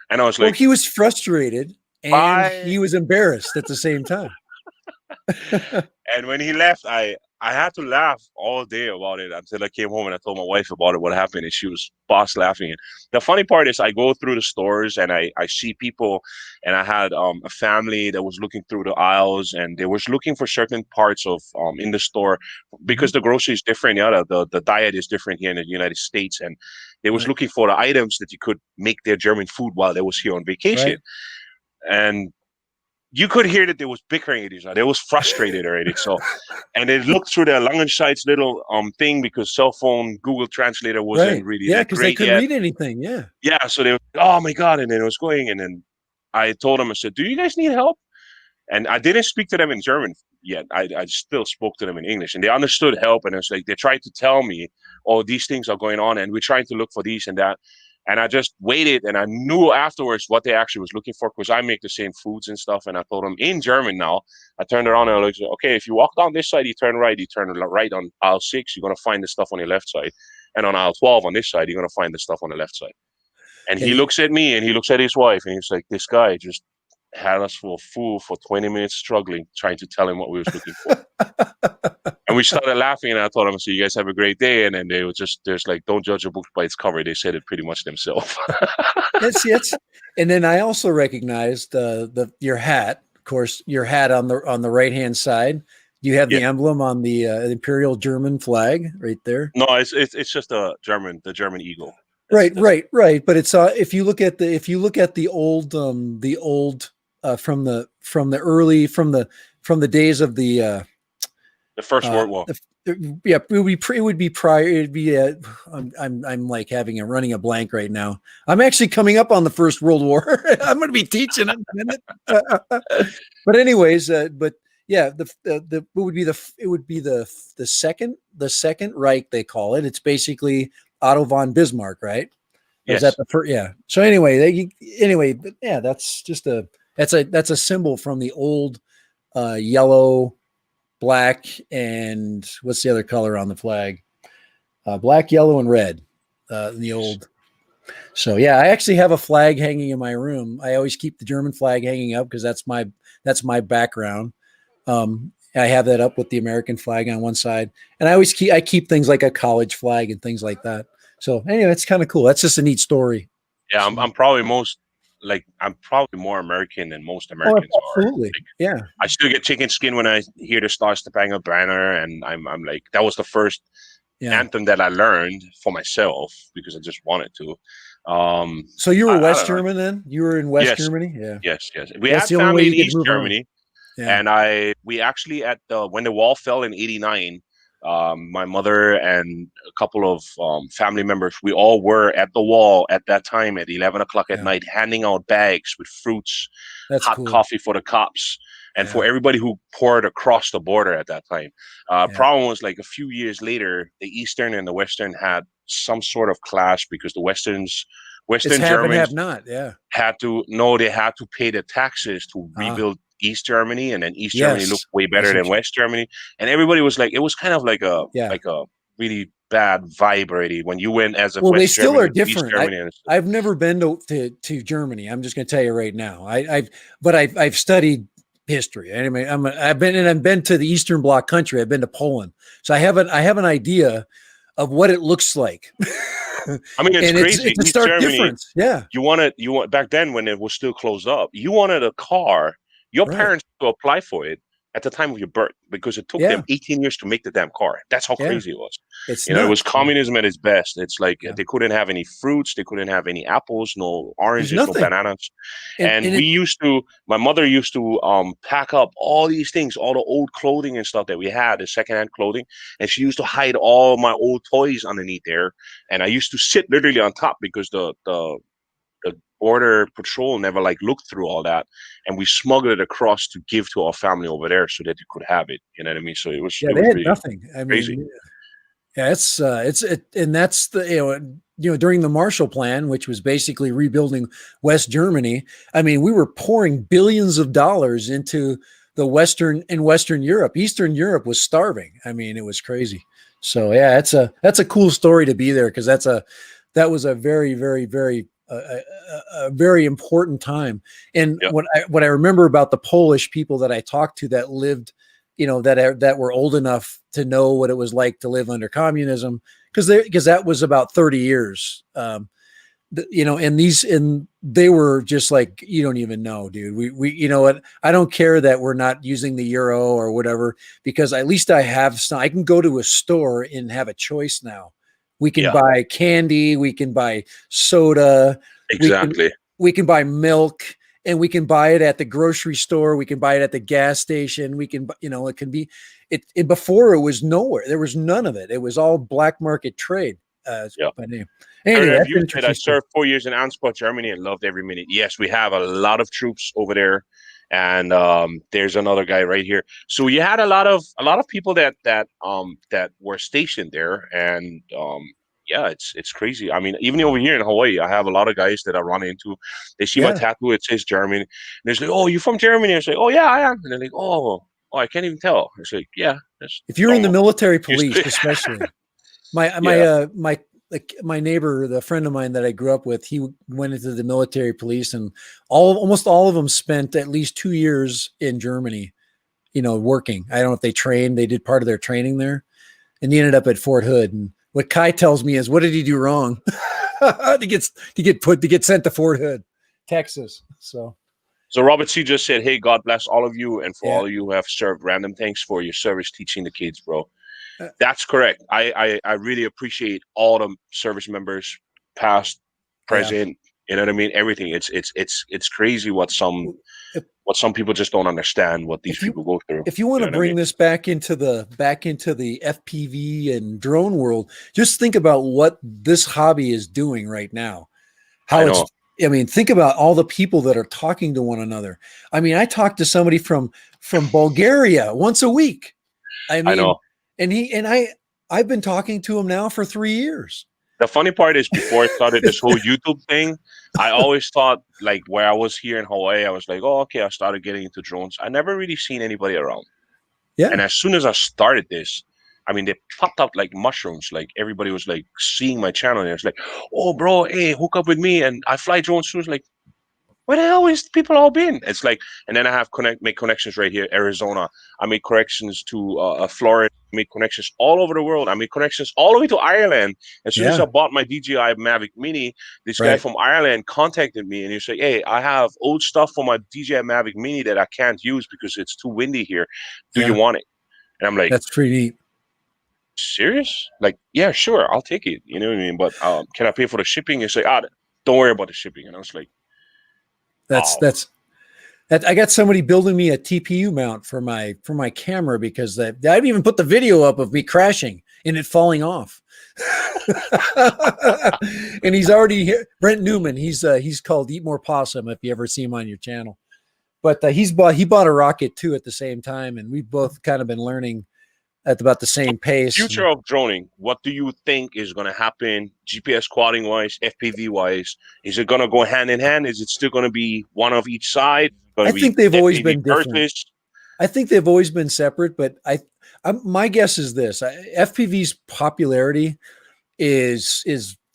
Speaker 1: And I was
Speaker 2: Well,
Speaker 1: like,
Speaker 2: he was frustrated and
Speaker 1: bye.
Speaker 2: he was embarrassed at the same time.
Speaker 1: And when he left, I had to laugh all day about it until I came home and I told my wife about it, what happened, and she was boss laughing. And the funny part is I go through the stores and I see people, and I had a family that was looking through the aisles, and they was looking for certain parts of in the store, because the grocery is different. Yeah, the diet is different here in the United States, and they was
Speaker 2: Right.
Speaker 1: looking for the items that you could make their German food while they was here on vacation.
Speaker 2: Right.
Speaker 1: And you could hear that they was bickering at each other. They was frustrated already. So, and they looked through their Langenscheid's little thing, because cell phone Google Translator wasn't
Speaker 2: Right.
Speaker 1: really
Speaker 2: Yeah,
Speaker 1: that
Speaker 2: because they
Speaker 1: great
Speaker 2: couldn't
Speaker 1: yet.
Speaker 2: read anything. Yeah.
Speaker 1: Yeah, so they were, oh my god, and then it was going, and then I told them, I said, do you guys need help? And I didn't speak to them in German yet. I still spoke to them in English, and they understood help. And it's like they tried to tell me, oh, these things are going on, and we're trying to look for these and that. And I just waited, and I knew afterwards what they actually was looking for, because I make the same foods and stuff. And I told them in German now. I turned around and I was like, okay, if you walk down this side, you turn right. You turn right on aisle 6, you're going to find the stuff on your left side. And on aisle 12 on this side, you're going to find the stuff on the left side. And he
Speaker 2: Yeah.
Speaker 1: looks at me, and he looks at his wife, and he's like, this guy just had us for a fool for 20 minutes struggling, trying to tell him what we was looking for. And we started laughing, and I told them, so you guys have a great day. And then they were just, there's like, don't judge a book by its cover. They said it pretty much themselves.
Speaker 2: That's it. And then I also recognized your hat. Of course, your hat on the right hand side. You have the emblem on the Imperial German flag right there.
Speaker 1: No, it's just the German eagle.
Speaker 2: Right. But it's if you look at the old from the days of the
Speaker 1: First World War.
Speaker 2: It would be prior. It'd be I'm like running a blank right now. I'm actually coming up on the First World War. I'm going to be teaching in a minute. But anyways, but yeah, it would be the second Reich, they call it. It's basically Otto von Bismarck, right? Yes. Is that the first? Yeah. So anyway, but yeah, that's just that's a symbol from the old yellow, black, and what's the other color on the flag? Black, yellow, and red. The old. So yeah, I actually have a flag hanging in my room. I always keep the German flag hanging up because that's my background. I have that up with the American flag on one side, and I keep things like a college flag and things like that. So anyway, it's kind of cool. That's just a neat story.
Speaker 1: Yeah, I'm probably more American than most Americans
Speaker 2: are. Absolutely.
Speaker 1: Like,
Speaker 2: yeah.
Speaker 1: I still get chicken skin when I hear the Star Spangled Banner, and I'm like, that was the first anthem that I learned for myself because I just wanted to.
Speaker 2: So you were West German then? You were in West Germany? Yeah.
Speaker 1: Yes. We had family in East Germany.
Speaker 2: Yeah.
Speaker 1: And we actually when the wall fell in '89, my mother and a couple of family members, we all were at the wall at that time at 11 o'clock at night, handing out bags with fruits, hot coffee for the cops, and for everybody who poured across the border at that time. Problem was, like, a few years later, the Eastern and the Western had some sort of clash because the Western Germans had to pay the taxes to rebuild East Germany, and then East Germany looked way better than West Germany, and everybody was like, it was kind of like a really bad vibe already when you went as a West
Speaker 2: they still
Speaker 1: Germany,
Speaker 2: are different. I've never been to Germany. I'm just going to tell you right now. I've studied history. Anyway, I've been to the Eastern Bloc country. I've been to Poland, so I have an idea of what it looks like.
Speaker 1: I mean, it's crazy.
Speaker 2: It's a stark difference. Yeah,
Speaker 1: you want back then when it was still closed up. You wanted a car. Your parents to apply for it. at the time of your birth, because it took them
Speaker 2: Yeah.
Speaker 1: 18 years to make the damn car. That's how
Speaker 2: Yeah.
Speaker 1: crazy it was.
Speaker 2: It's
Speaker 1: It was
Speaker 2: nuts. Yeah.
Speaker 1: communism at its best. It's like
Speaker 2: Yeah.
Speaker 1: they couldn't have any fruits, they couldn't have any apples, no
Speaker 2: There's
Speaker 1: oranges, no
Speaker 2: nothing.
Speaker 1: bananas.
Speaker 2: And
Speaker 1: And
Speaker 2: it,
Speaker 1: my mother used to pack up all these things, all the old clothing and stuff that we had, the secondhand clothing, and she used to hide all my old toys underneath there. And I used to sit literally on top because the border patrol never like looked through all that, and we smuggled it across to give to our family over there so that they could have it. You know what I mean? So
Speaker 2: yeah,
Speaker 1: it
Speaker 2: they
Speaker 1: was
Speaker 2: had
Speaker 1: really
Speaker 2: nothing. I
Speaker 1: crazy.
Speaker 2: mean, yeah, and that's the during the Marshall Plan, which was basically rebuilding West Germany. I mean, we were pouring billions of dollars into the Western Europe. Eastern Europe was starving. I mean, it was crazy. So yeah, that's a cool story to be there, because that was a very a very important time. And
Speaker 1: Yeah,
Speaker 2: what I remember about the Polish people that I talked to that lived, that were old enough to know what it was like to live under communism, because that was about 30 years. And they were just like, you don't even know, dude. We you know what? I don't care that we're not using the euro or whatever, because at least I can go to a store and have a choice now. We can
Speaker 1: yeah,
Speaker 2: buy candy, we can buy soda, we can
Speaker 1: exactly.
Speaker 2: we can buy milk, and we can buy it at the grocery store, we can buy it at the gas station, it can be it before. It was nowhere, there was none of it. It was all black market trade.
Speaker 1: Yeah.
Speaker 2: But
Speaker 1: Heard
Speaker 2: anyway,
Speaker 1: of
Speaker 2: that's
Speaker 1: you
Speaker 2: an
Speaker 1: said I
Speaker 2: interesting story.
Speaker 1: served 4 years in Ansbach, Germany, and loved every minute. Yes, we have a lot of troops over there, and there's another guy right here. So you had a lot of people that were stationed there, and yeah, it's crazy. I mean, even over here in Hawaii, I have a lot of guys that I run into. They see my
Speaker 2: Yeah,
Speaker 1: tattoo; it says German, and they're like, "Oh, you from Germany?" I say, "Oh yeah, I am." And they're like, "Oh, I can't even tell." It's like, "Yeah, that's
Speaker 2: if you're in the
Speaker 1: normal."
Speaker 2: military
Speaker 1: Used
Speaker 2: police,
Speaker 1: to-
Speaker 2: especially my my
Speaker 1: yeah,
Speaker 2: uh my like my neighbor, the friend of mine that I grew up with, he went into the military police, and almost all of them spent at least 2 years in Germany, working. I don't know if they did part of their training there, and he ended up at Fort Hood. And what Kai tells me is, what did he do wrong to get sent to Fort Hood, Texas? So
Speaker 1: So Robert C just said, "Hey, God bless all of you, and for
Speaker 2: yeah,
Speaker 1: all of you who have served. Random thanks for your service teaching the kids, bro."
Speaker 2: uh,
Speaker 1: That's correct. I really appreciate all the service members, past,
Speaker 2: yeah.
Speaker 1: present. You know what I mean? Everything. It's crazy
Speaker 2: If,
Speaker 1: what some people just don't understand what these
Speaker 2: if you
Speaker 1: people go through.
Speaker 2: if you want
Speaker 1: You
Speaker 2: to
Speaker 1: know what I mean?
Speaker 2: bring this back into the FPV and drone world, just think about what this hobby is doing right now.
Speaker 1: I
Speaker 2: How it's
Speaker 1: know.
Speaker 2: I mean, think about all the people that are talking to one another. I mean, I talk to somebody from Bulgaria once a week. I
Speaker 1: I
Speaker 2: mean,
Speaker 1: know.
Speaker 2: I've been talking to him now for 3 years.
Speaker 1: The funny part is, before I started this whole YouTube thing, I always thought, like, where I was here in Hawaii, I was like, oh, okay, I started getting into drones. I never really seen anybody around.
Speaker 2: Yeah,
Speaker 1: And as soon as I started this, I mean, they popped up like mushrooms. Like, everybody was like seeing my channel, and it's like, "Oh, bro, hey, hook up with me." And I fly drones too. It's like, where the hell is people all been? It's like, and then I have make connections right here, Arizona. I made connections to Florida. I made connections all over the world. I made connections all the way to Ireland. As soon as
Speaker 2: yeah,
Speaker 1: I bought my DJI Mavic Mini, this guy
Speaker 2: right.
Speaker 1: from Ireland contacted me, and he said, "Hey, I have old stuff for my DJI Mavic Mini that I can't use because it's too windy here. Do you
Speaker 2: Yeah,
Speaker 1: want it?" And I'm like,
Speaker 2: that's pretty neat.
Speaker 1: serious? Like, yeah, sure, I'll take it. You know what I mean? But can I pay for the shipping? And say, don't worry about the shipping. And I was like,
Speaker 2: That's
Speaker 1: oh,
Speaker 2: that's that I got somebody building me a TPU mount for my camera, because I didn't even put the video up of me crashing and it falling off. And he's already here. Brent Newman. He's called Eat More Possum, if you ever see him on your channel. But he bought a rocket too at the same time, and we've both kind of been learning at about the
Speaker 1: so
Speaker 2: same pace.
Speaker 1: future of droning. What do you think is going to happen, GPS quadding wise, FPV wise? Is it going to go hand in hand? Is it still going to be one of each side? Going
Speaker 2: I
Speaker 1: to be
Speaker 2: think they've always
Speaker 1: FPV
Speaker 2: been different.
Speaker 1: versus?
Speaker 2: I think they've always been separate, but my guess is this: FPV's popularity is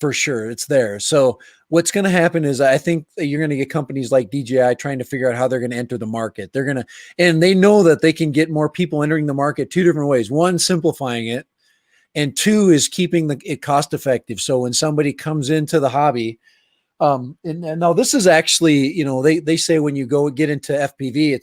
Speaker 2: for sure, it's there. So what's going to happen is, I think that you're going to get companies like DJI trying to figure out how they're going to enter the market. And they know that they can get more people entering the market two different ways. One, simplifying it, and two is keeping it cost effective. So when somebody comes into the hobby, and now this is actually, they say when you go get into FPV,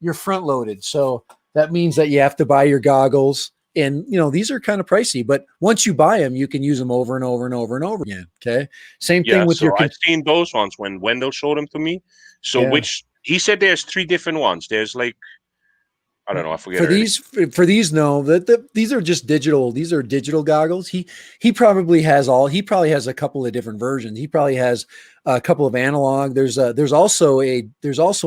Speaker 2: you're front loaded. So that means that you have to buy your goggles. And these are kind of pricey, but once you buy them, you can use them over and over and over and over again. Okay. Same thing
Speaker 1: Yeah,
Speaker 2: with your
Speaker 1: so I've seen those ones when Wendell showed them to me. So
Speaker 2: yeah.
Speaker 1: which he said there's 3 different ones. There's like, I don't know, I forget
Speaker 2: For
Speaker 1: already.
Speaker 2: these, no, these are just digital. These are digital goggles. He probably has a couple of different versions. He probably has a couple of analog. There's also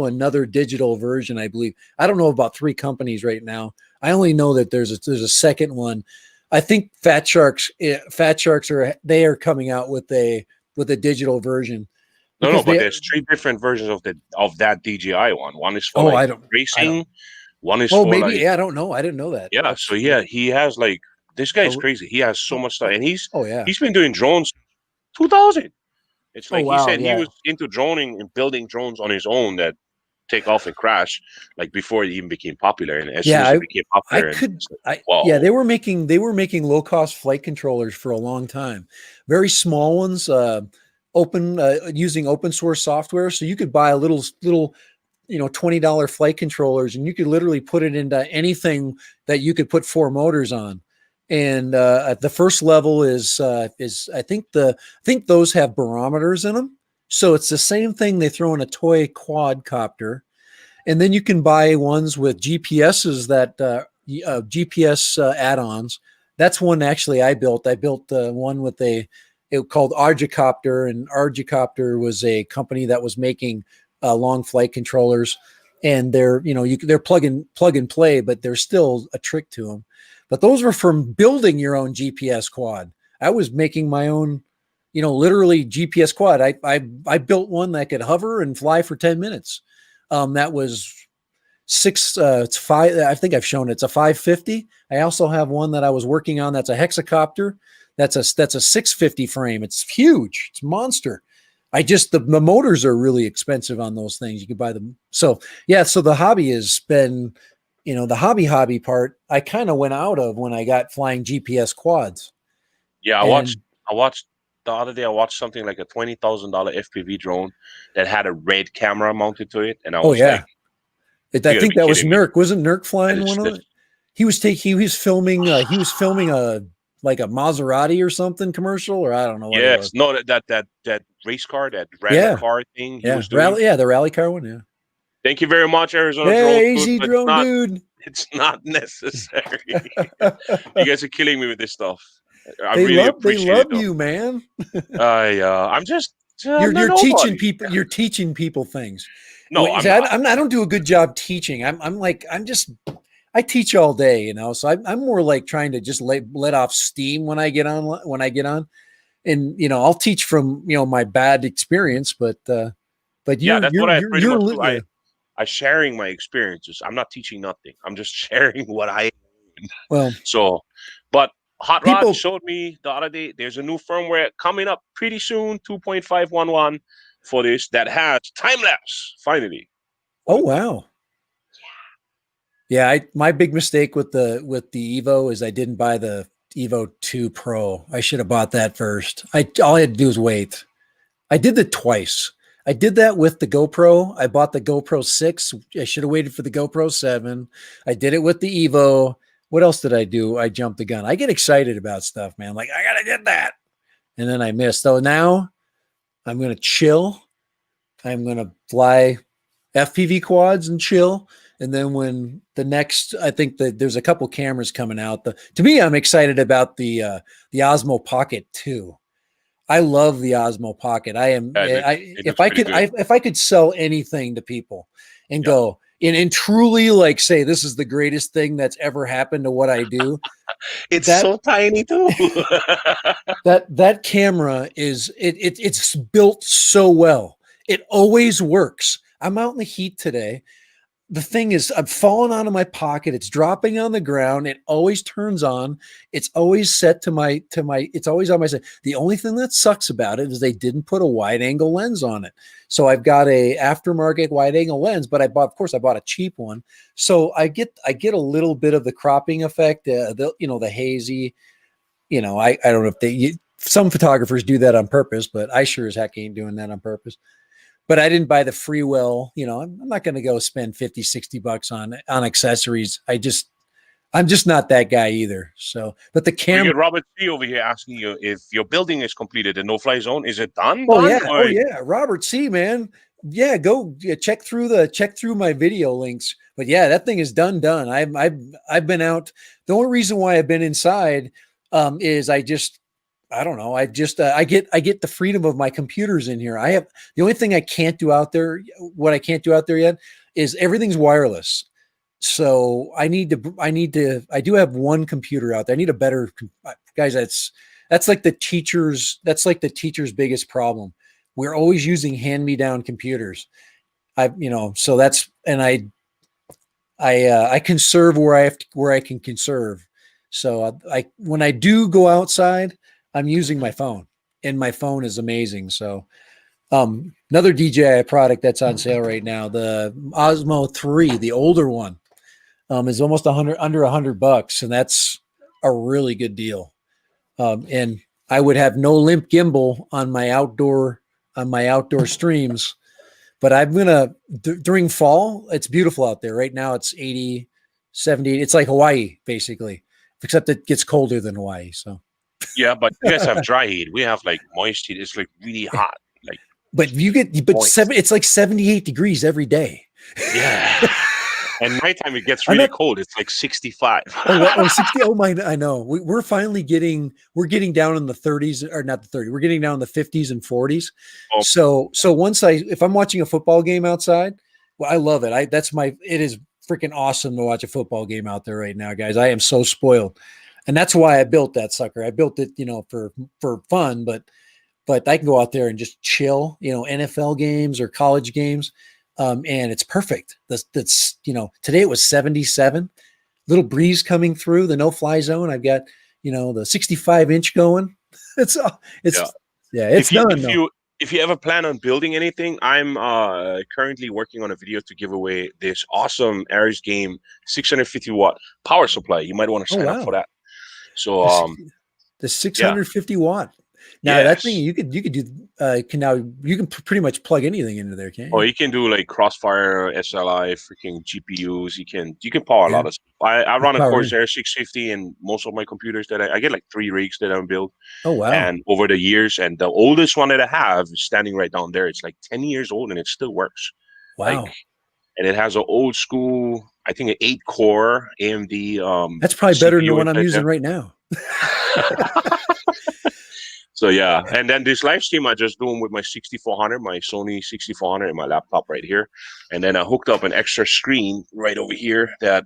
Speaker 2: another digital version, I believe. I don't know about 3 companies right now. I only know that there's a second one. I think Fat Sharks are coming out with a digital version
Speaker 1: No,
Speaker 2: because
Speaker 1: but there's 3 different versions of that DJI one. One is for
Speaker 2: oh,
Speaker 1: like
Speaker 2: I don't
Speaker 1: racing, one is
Speaker 2: oh,
Speaker 1: for
Speaker 2: maybe,
Speaker 1: like,
Speaker 2: yeah, I don't know. I didn't know that.
Speaker 1: yeah. So yeah, he has like, this guy's
Speaker 2: Oh,
Speaker 1: crazy. He has so much stuff, and
Speaker 2: oh yeah.
Speaker 1: he's been doing drones 2000. It's
Speaker 2: Oh
Speaker 1: like he
Speaker 2: wow,
Speaker 1: said he
Speaker 2: yeah.
Speaker 1: was into droning and building drones on his own that take off and crash, like before it even became popular. And as soon
Speaker 2: Yeah,
Speaker 1: as it became
Speaker 2: I
Speaker 1: popular, and
Speaker 2: could
Speaker 1: it's like,
Speaker 2: yeah,
Speaker 1: whoa,
Speaker 2: they were making low cost flight controllers for a long time. Very small ones, open using open source software. So you could buy a little $20 flight controllers, and you could literally put it into anything that you could put 4 motors on. And at the first level is I think those have barometers in them. So it's the same thing they throw in a toy quadcopter. And then you can buy ones with GPSs that GPS add-ons. That's one actually I built. I built one with it called Argicopter, and Argicopter was a company that was making long flight controllers, and they're plug and play, but there's still a trick to them. But those were from building your own GPS quad. I was making my own, literally GPS quad. I built one that could hover and fly for 10 minutes. That was it's 5. I think I've shown it's a 550. I also have one that I was working on. That's a hexacopter. That's a 650 frame. It's huge. It's a monster. The motors are really expensive on those things. You can buy them. So yeah. So the hobby has been, the hobby part. I kind of went out of when I got flying GPS quads.
Speaker 1: yeah.
Speaker 2: And
Speaker 1: I watched the other day. I watched something like a $20,000 FPV drone that had a red camera mounted to it, and I
Speaker 2: oh
Speaker 1: was
Speaker 2: yeah,
Speaker 1: like,
Speaker 2: I
Speaker 1: "You got to
Speaker 2: think
Speaker 1: be
Speaker 2: that was
Speaker 1: kidding me!"
Speaker 2: Nurk. Wasn't Nurk
Speaker 1: That
Speaker 2: flying
Speaker 1: is
Speaker 2: one of
Speaker 1: this.
Speaker 2: it? He was filming a like a Maserati or something commercial, or I don't know what it
Speaker 1: Yes,
Speaker 2: was.
Speaker 1: no, that race car, that rally
Speaker 2: Yeah,
Speaker 1: car thing he
Speaker 2: yeah,
Speaker 1: was doing.
Speaker 2: the rally car one. Yeah.
Speaker 1: Thank you very much, Arizona Drone
Speaker 2: Hey,
Speaker 1: Dude,
Speaker 2: AZ
Speaker 1: but
Speaker 2: drone dude.
Speaker 1: it's not necessary. You guys are killing me with this stuff. I really
Speaker 2: They
Speaker 1: appreciate it
Speaker 2: love
Speaker 1: though.
Speaker 2: you, man.
Speaker 1: I'm just I'm no
Speaker 2: You're teaching
Speaker 1: nobody.
Speaker 2: people. You're teaching people things.
Speaker 1: No, I'm
Speaker 2: See,
Speaker 1: not.
Speaker 2: I don't do a good job teaching. I teach all day, So I'm more like trying to just let off steam when I get on. And I'll teach from my bad experience, but
Speaker 1: Yeah, that's what I pretty much do.
Speaker 2: yeah.
Speaker 1: I sharing my experiences. I'm not teaching nothing. I'm just sharing what I.
Speaker 2: Well,
Speaker 1: So, but Hot Rod
Speaker 2: people.
Speaker 1: showed me the other day. There's a new firmware coming up pretty soon, 2.511 for this that has time lapse. Finally.
Speaker 2: Oh wow. Yeah, my big mistake with the Evo is I didn't buy the Evo 2 Pro. I should have bought that first. All I had to do was wait. I did that twice. I did that with the GoPro. I bought the GoPro 6. I should have waited for the GoPro 7. I did it with the Evo. What else did I do? I jumped the gun. I get excited about stuff, man. Like, I got to get that. And then I missed. So now I'm going to chill. I'm going to fly FPV quads and chill. And then when the next, I think that there's a couple cameras coming out. To me, I'm excited about the Osmo Pocket 2. I love the Osmo Pocket.
Speaker 1: It looks pretty good.
Speaker 2: If I could sell anything to people and
Speaker 1: Yeah.
Speaker 2: go and truly like say this is the greatest thing that's ever happened to what I do.
Speaker 1: It's so tiny too.
Speaker 2: That camera it's built so well. It always works. I'm out in the heat today. The thing is, I'm falling out of my pocket. It's dropping on the ground. It always turns on. It's always set it's always on my side. The only thing that sucks about it is they didn't put a wide angle lens on it. So I've got a aftermarket wide angle lens, but I bought a cheap one. So I get a little bit of the cropping effect, the hazy, I don't know if some photographers do that on purpose, but I sure as heck ain't doing that on purpose. but I didn't buy the Freewell. I'm not going to go spend 50, $60 on accessories. I'm just not that guy either. So, but the
Speaker 1: We
Speaker 2: camera.
Speaker 1: get Robert C over here asking you if your building is completed, the no-fly zone. Is it done?
Speaker 2: Oh
Speaker 1: Done?
Speaker 2: yeah. Oh
Speaker 1: Or
Speaker 2: yeah. Robert C, man. Yeah, go check through my video links. But yeah, that thing is done. I've been out. The only reason why I've been inside is I don't know. I get the freedom of my computers in here. I have the only thing I can't do out there. What I can't do out there yet is everything's wireless. So I do have one computer out there. I need a better guys. That's like the teacher's biggest problem. We're always using hand-me-down computers. So that's, and I conserve where I can conserve. So when I do go outside, I'm using my phone, and my phone is amazing. So another DJI product that's on sale right now, the Osmo 3, the older one, is almost under $100, and that's a really good deal. And I would have no limp gimbal on my outdoor streams, but I'm gonna during fall. It's beautiful out there right now. It's 80, 70. It's like Hawaii basically, except it gets colder than Hawaii. So,
Speaker 1: yeah, but you guys have dry heat. We have like moist heat. It's like really hot. Like
Speaker 2: but it's like 78 degrees every day.
Speaker 1: yeah. And nighttime it gets
Speaker 2: I'm
Speaker 1: really
Speaker 2: not.
Speaker 1: cold. It's like 65.
Speaker 2: Oh, 60. Oh my, I know. We're finally we're getting down in the 30s, or not the 30s. We're getting down in the 50s and 40s.
Speaker 1: Oh,
Speaker 2: So if I'm watching a football game outside, well, I love it. It is freaking awesome to watch a football game out there right now, guys. I am so spoiled. And that's why I built that sucker. I built it, for fun, but I can go out there and just chill, NFL games or college games. And it's perfect. That's today it was 77, little breeze coming through the no-fly zone. I've got, the 65-inch going. It's
Speaker 1: yeah.
Speaker 2: yeah, it's done though.
Speaker 1: If you ever plan on building anything, I'm currently working on a video to give away this awesome Aries game 650-watt power supply. You might want to
Speaker 2: Oh
Speaker 1: sign up for
Speaker 2: wow,
Speaker 1: that. So
Speaker 2: the
Speaker 1: yeah,
Speaker 2: 650-watt. Now that thing
Speaker 1: yes.
Speaker 2: you could do you can pretty much plug anything into there, can't
Speaker 1: Or
Speaker 2: you?
Speaker 1: you can do like Crossfire, SLI, freaking GPUs. You can power a
Speaker 2: Yeah,
Speaker 1: lot of stuff. I
Speaker 2: it's
Speaker 1: run a
Speaker 2: power in.
Speaker 1: Corsair 650 and most of my computers that I get like 3 rigs that I built
Speaker 2: Oh wow,
Speaker 1: and over the years. And the oldest one that I have is standing right down there. It's like 10 years old and it still works. Like,
Speaker 2: wow.
Speaker 1: and it has an old school, I think an 8 core AMD
Speaker 2: That's probably better than the
Speaker 1: CPU
Speaker 2: one I'm
Speaker 1: inside
Speaker 2: using
Speaker 1: there.
Speaker 2: right now.
Speaker 1: So yeah, and then this live stream I just doing with my 6400, my Sony 6400, and my laptop right here, and then I hooked up an extra screen right over here that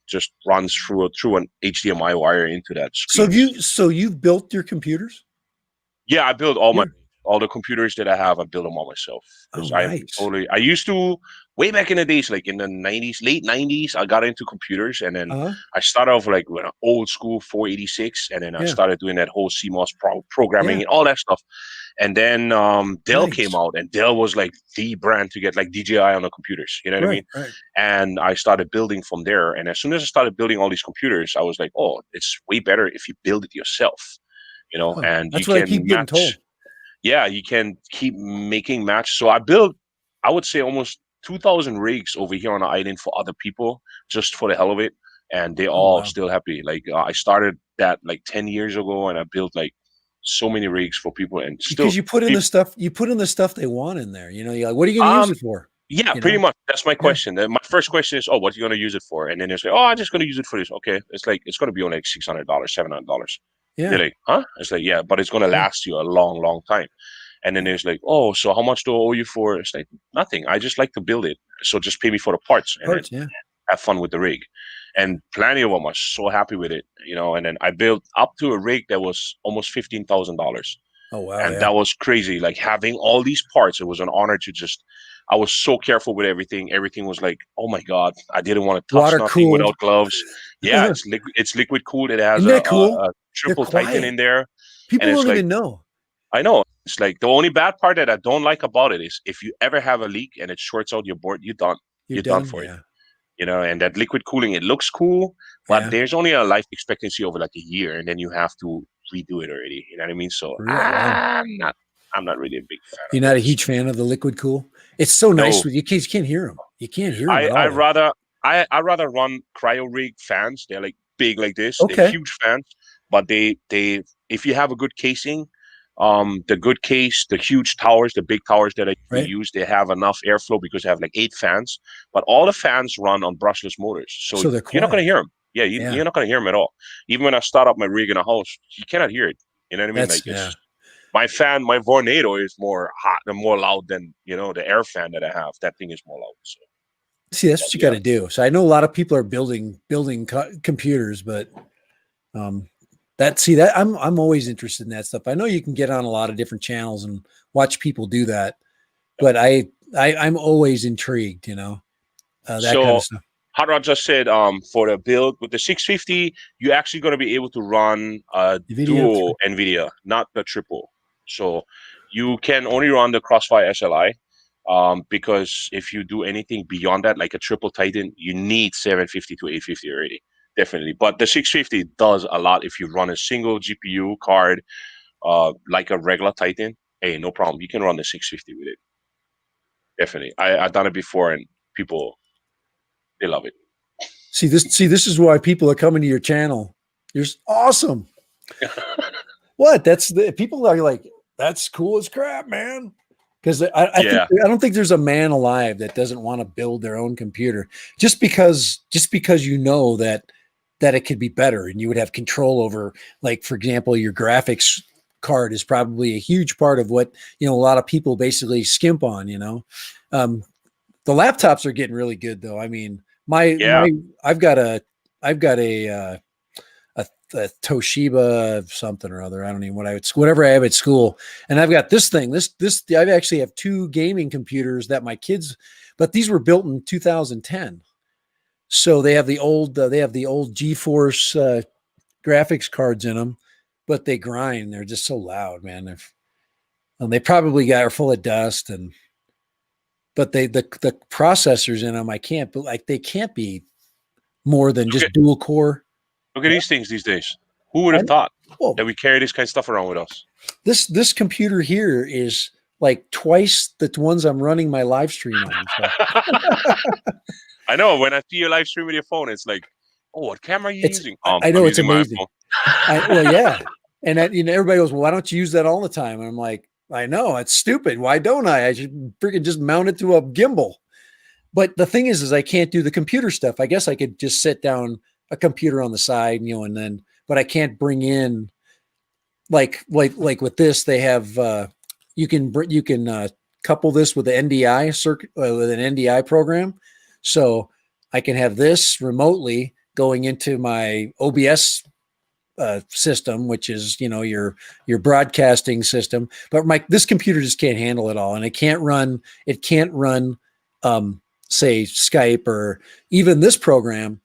Speaker 1: just runs through an HDMI wire into that
Speaker 2: So
Speaker 1: screen.
Speaker 2: you've built your computers?
Speaker 1: Yeah, I built
Speaker 2: Yeah.
Speaker 1: all the computers that I have. I build them all myself
Speaker 2: Oh,
Speaker 1: because I'm
Speaker 2: nice.
Speaker 1: totally. I used to way back in the days, like in the '90s, late '90s. I got into computers, and then
Speaker 2: Uh-huh.
Speaker 1: I started off like with an old school 486, and then I
Speaker 2: Yeah.
Speaker 1: started doing that whole CMOS programming
Speaker 2: Yeah.
Speaker 1: and all that stuff. And then Dell came
Speaker 2: Nice.
Speaker 1: out, and Dell was like the brand to get like DJI on the computers. You know what I
Speaker 2: Right.
Speaker 1: mean?
Speaker 2: Right.
Speaker 1: And I started building from there. And as soon as I started building all these computers, I was like, oh, it's way better if you build it yourself.
Speaker 2: Huh.
Speaker 1: And you
Speaker 2: That's what I keep
Speaker 1: can
Speaker 2: getting
Speaker 1: match.
Speaker 2: told.
Speaker 1: Yeah, you can keep making match. So I built, I would say, almost 2,000 rigs over here on the island for other people, just for the hell of it, and they
Speaker 2: Oh
Speaker 1: all
Speaker 2: wow.
Speaker 1: still happy. Like I started that like 10 years ago, and I built like so many rigs for people, and still
Speaker 2: Because
Speaker 1: people.
Speaker 2: you put in the stuff they want in there. You're like, what are you going to use
Speaker 1: Um,
Speaker 2: it for?
Speaker 1: yeah,
Speaker 2: You
Speaker 1: pretty
Speaker 2: know?
Speaker 1: much. That's my
Speaker 2: Yeah.
Speaker 1: question. My first question is, oh, what are you gonna use it for? And then it's like, oh, I'm just gonna use it for this. Okay, it's like it's gonna be on like $600, $700. They're
Speaker 2: Yeah.
Speaker 1: like, huh? It's like, yeah, but it's gonna
Speaker 2: Yeah.
Speaker 1: last you a long, long time. And then
Speaker 2: Yeah.
Speaker 1: there's like, oh, so how much do I owe you for? It's like nothing. I just like to build it. So just pay me for the parts and then
Speaker 2: Parts. Yeah.
Speaker 1: have fun with the rig. And plenty of them are so happy with it. And then I built up to a rig that was almost $15,000.
Speaker 2: Oh wow.
Speaker 1: And
Speaker 2: Yeah.
Speaker 1: that was crazy. Like having all these parts, it was an honor to just I was so careful with everything. Everything was like, oh my God, I didn't want to touch
Speaker 2: Water
Speaker 1: nothing
Speaker 2: cooled.
Speaker 1: without gloves. Yeah, it's liquid cooled. It has
Speaker 2: Isn't that cool?
Speaker 1: a
Speaker 2: They're
Speaker 1: triple Titan
Speaker 2: quiet.
Speaker 1: in there. And
Speaker 2: People
Speaker 1: it's
Speaker 2: don't
Speaker 1: like
Speaker 2: even know.
Speaker 1: I know. It's like the only bad part that I don't like about it is if you ever have a leak and it shorts out your board, you're done.
Speaker 2: You're
Speaker 1: You're done
Speaker 2: done.
Speaker 1: for it.
Speaker 2: Yeah.
Speaker 1: And that liquid cooling, it looks cool, but
Speaker 2: Yeah.
Speaker 1: there's only a life expectancy over like a year, and then you have to redo it already. You know what I mean? So
Speaker 2: For real. Wow.
Speaker 1: I'm not. I'm not really a big fan
Speaker 2: You're
Speaker 1: of
Speaker 2: not a
Speaker 1: those.
Speaker 2: huge fan of the liquid cool? It's so nice
Speaker 1: No,
Speaker 2: with you can't hear them. You can't hear them
Speaker 1: I
Speaker 2: at
Speaker 1: I
Speaker 2: all.
Speaker 1: rather I rather run cryo rig fans. They're like big like this. They're
Speaker 2: Okay,
Speaker 1: huge fans, but they if you have a good casing, the good case, the huge towers, the big towers that we
Speaker 2: right.
Speaker 1: use, they have enough airflow because they have like 8 fans. But all the fans run on brushless motors, so
Speaker 2: So they're
Speaker 1: you're not going to
Speaker 2: quiet.
Speaker 1: hear them. Yeah,
Speaker 2: Yeah,
Speaker 1: you're not going to hear them at all. Even when I start up my rig in a house, you cannot hear it. You know what I mean? Like
Speaker 2: yeah.
Speaker 1: it's my fan, my Vornado is more hot and more loud than the air fan that I have. That thing is more loud. So,
Speaker 2: See, that's
Speaker 1: but
Speaker 2: what you got
Speaker 1: yeah.
Speaker 2: to do. So I know a lot of people are building computers, but um, that I'm always interested in that stuff. I know you can get on a lot of different channels and watch people do that, but I'm always intrigued. That kind
Speaker 1: So
Speaker 2: of stuff.
Speaker 1: Hot Rod just said for the build with the 650, you're actually going to be able to run
Speaker 2: Video.
Speaker 1: dual NVIDIA, not the triple. So you can only run the Crossfire SLI because if you do anything beyond that, like a triple Titan, you need 750 to 850 already. Definitely. But the 650 does a lot if you run a single GPU card like a regular Titan. Hey, no problem. You can run the 650 with it. Definitely. I've done it before and people, they love it.
Speaker 2: See, this is why people are coming to your channel. You're awesome. What? That's the people are like, that's cool as crap, man. Because
Speaker 1: Yeah.
Speaker 2: I don't think there's a man alive that doesn't want to build their own computer just because you know that it could be better and you would have control over, like, for example, your graphics card is probably a huge part of what a lot of people basically skimp on. um, the laptops are getting really good though. I mean, my
Speaker 1: Yeah.
Speaker 2: my I've got a Toshiba something or other. I don't even whatever I have at school. And I've got this thing. I actually have two gaming computers that my kids, but these were built in 2010. So they have the old GeForce graphics cards in them, but they grind. They're just so loud, man. And they probably are full of dust but the processors in them, I can't, but like they can't be more than
Speaker 1: Look
Speaker 2: just
Speaker 1: at
Speaker 2: dual core.
Speaker 1: look at these things these days. Who would have
Speaker 2: And
Speaker 1: thought
Speaker 2: well,
Speaker 1: that we carry this kind of stuff around with us?
Speaker 2: this computer here is like twice the ones I'm running my live stream on. So
Speaker 1: I know when I see your live stream with your phone, it's like, oh, what camera are you
Speaker 2: it's
Speaker 1: using?
Speaker 2: I
Speaker 1: I'm
Speaker 2: know it's
Speaker 1: using my
Speaker 2: amazing.
Speaker 1: iPhone.
Speaker 2: Well, yeah, and everybody goes, well, why don't you use that all the time? And I'm like, I know it's stupid. Why don't I? I should freaking just mount it to a gimbal. But the thing is I can't do the computer stuff. I guess I could just sit down a computer on the side, and then, but I can't bring in like with this. They have you can couple this with the NDI circuit with an NDI program, so I can have this remotely going into my OBS system, which is your broadcasting system. But this computer just can't handle it all, and it can't run say Skype or even this program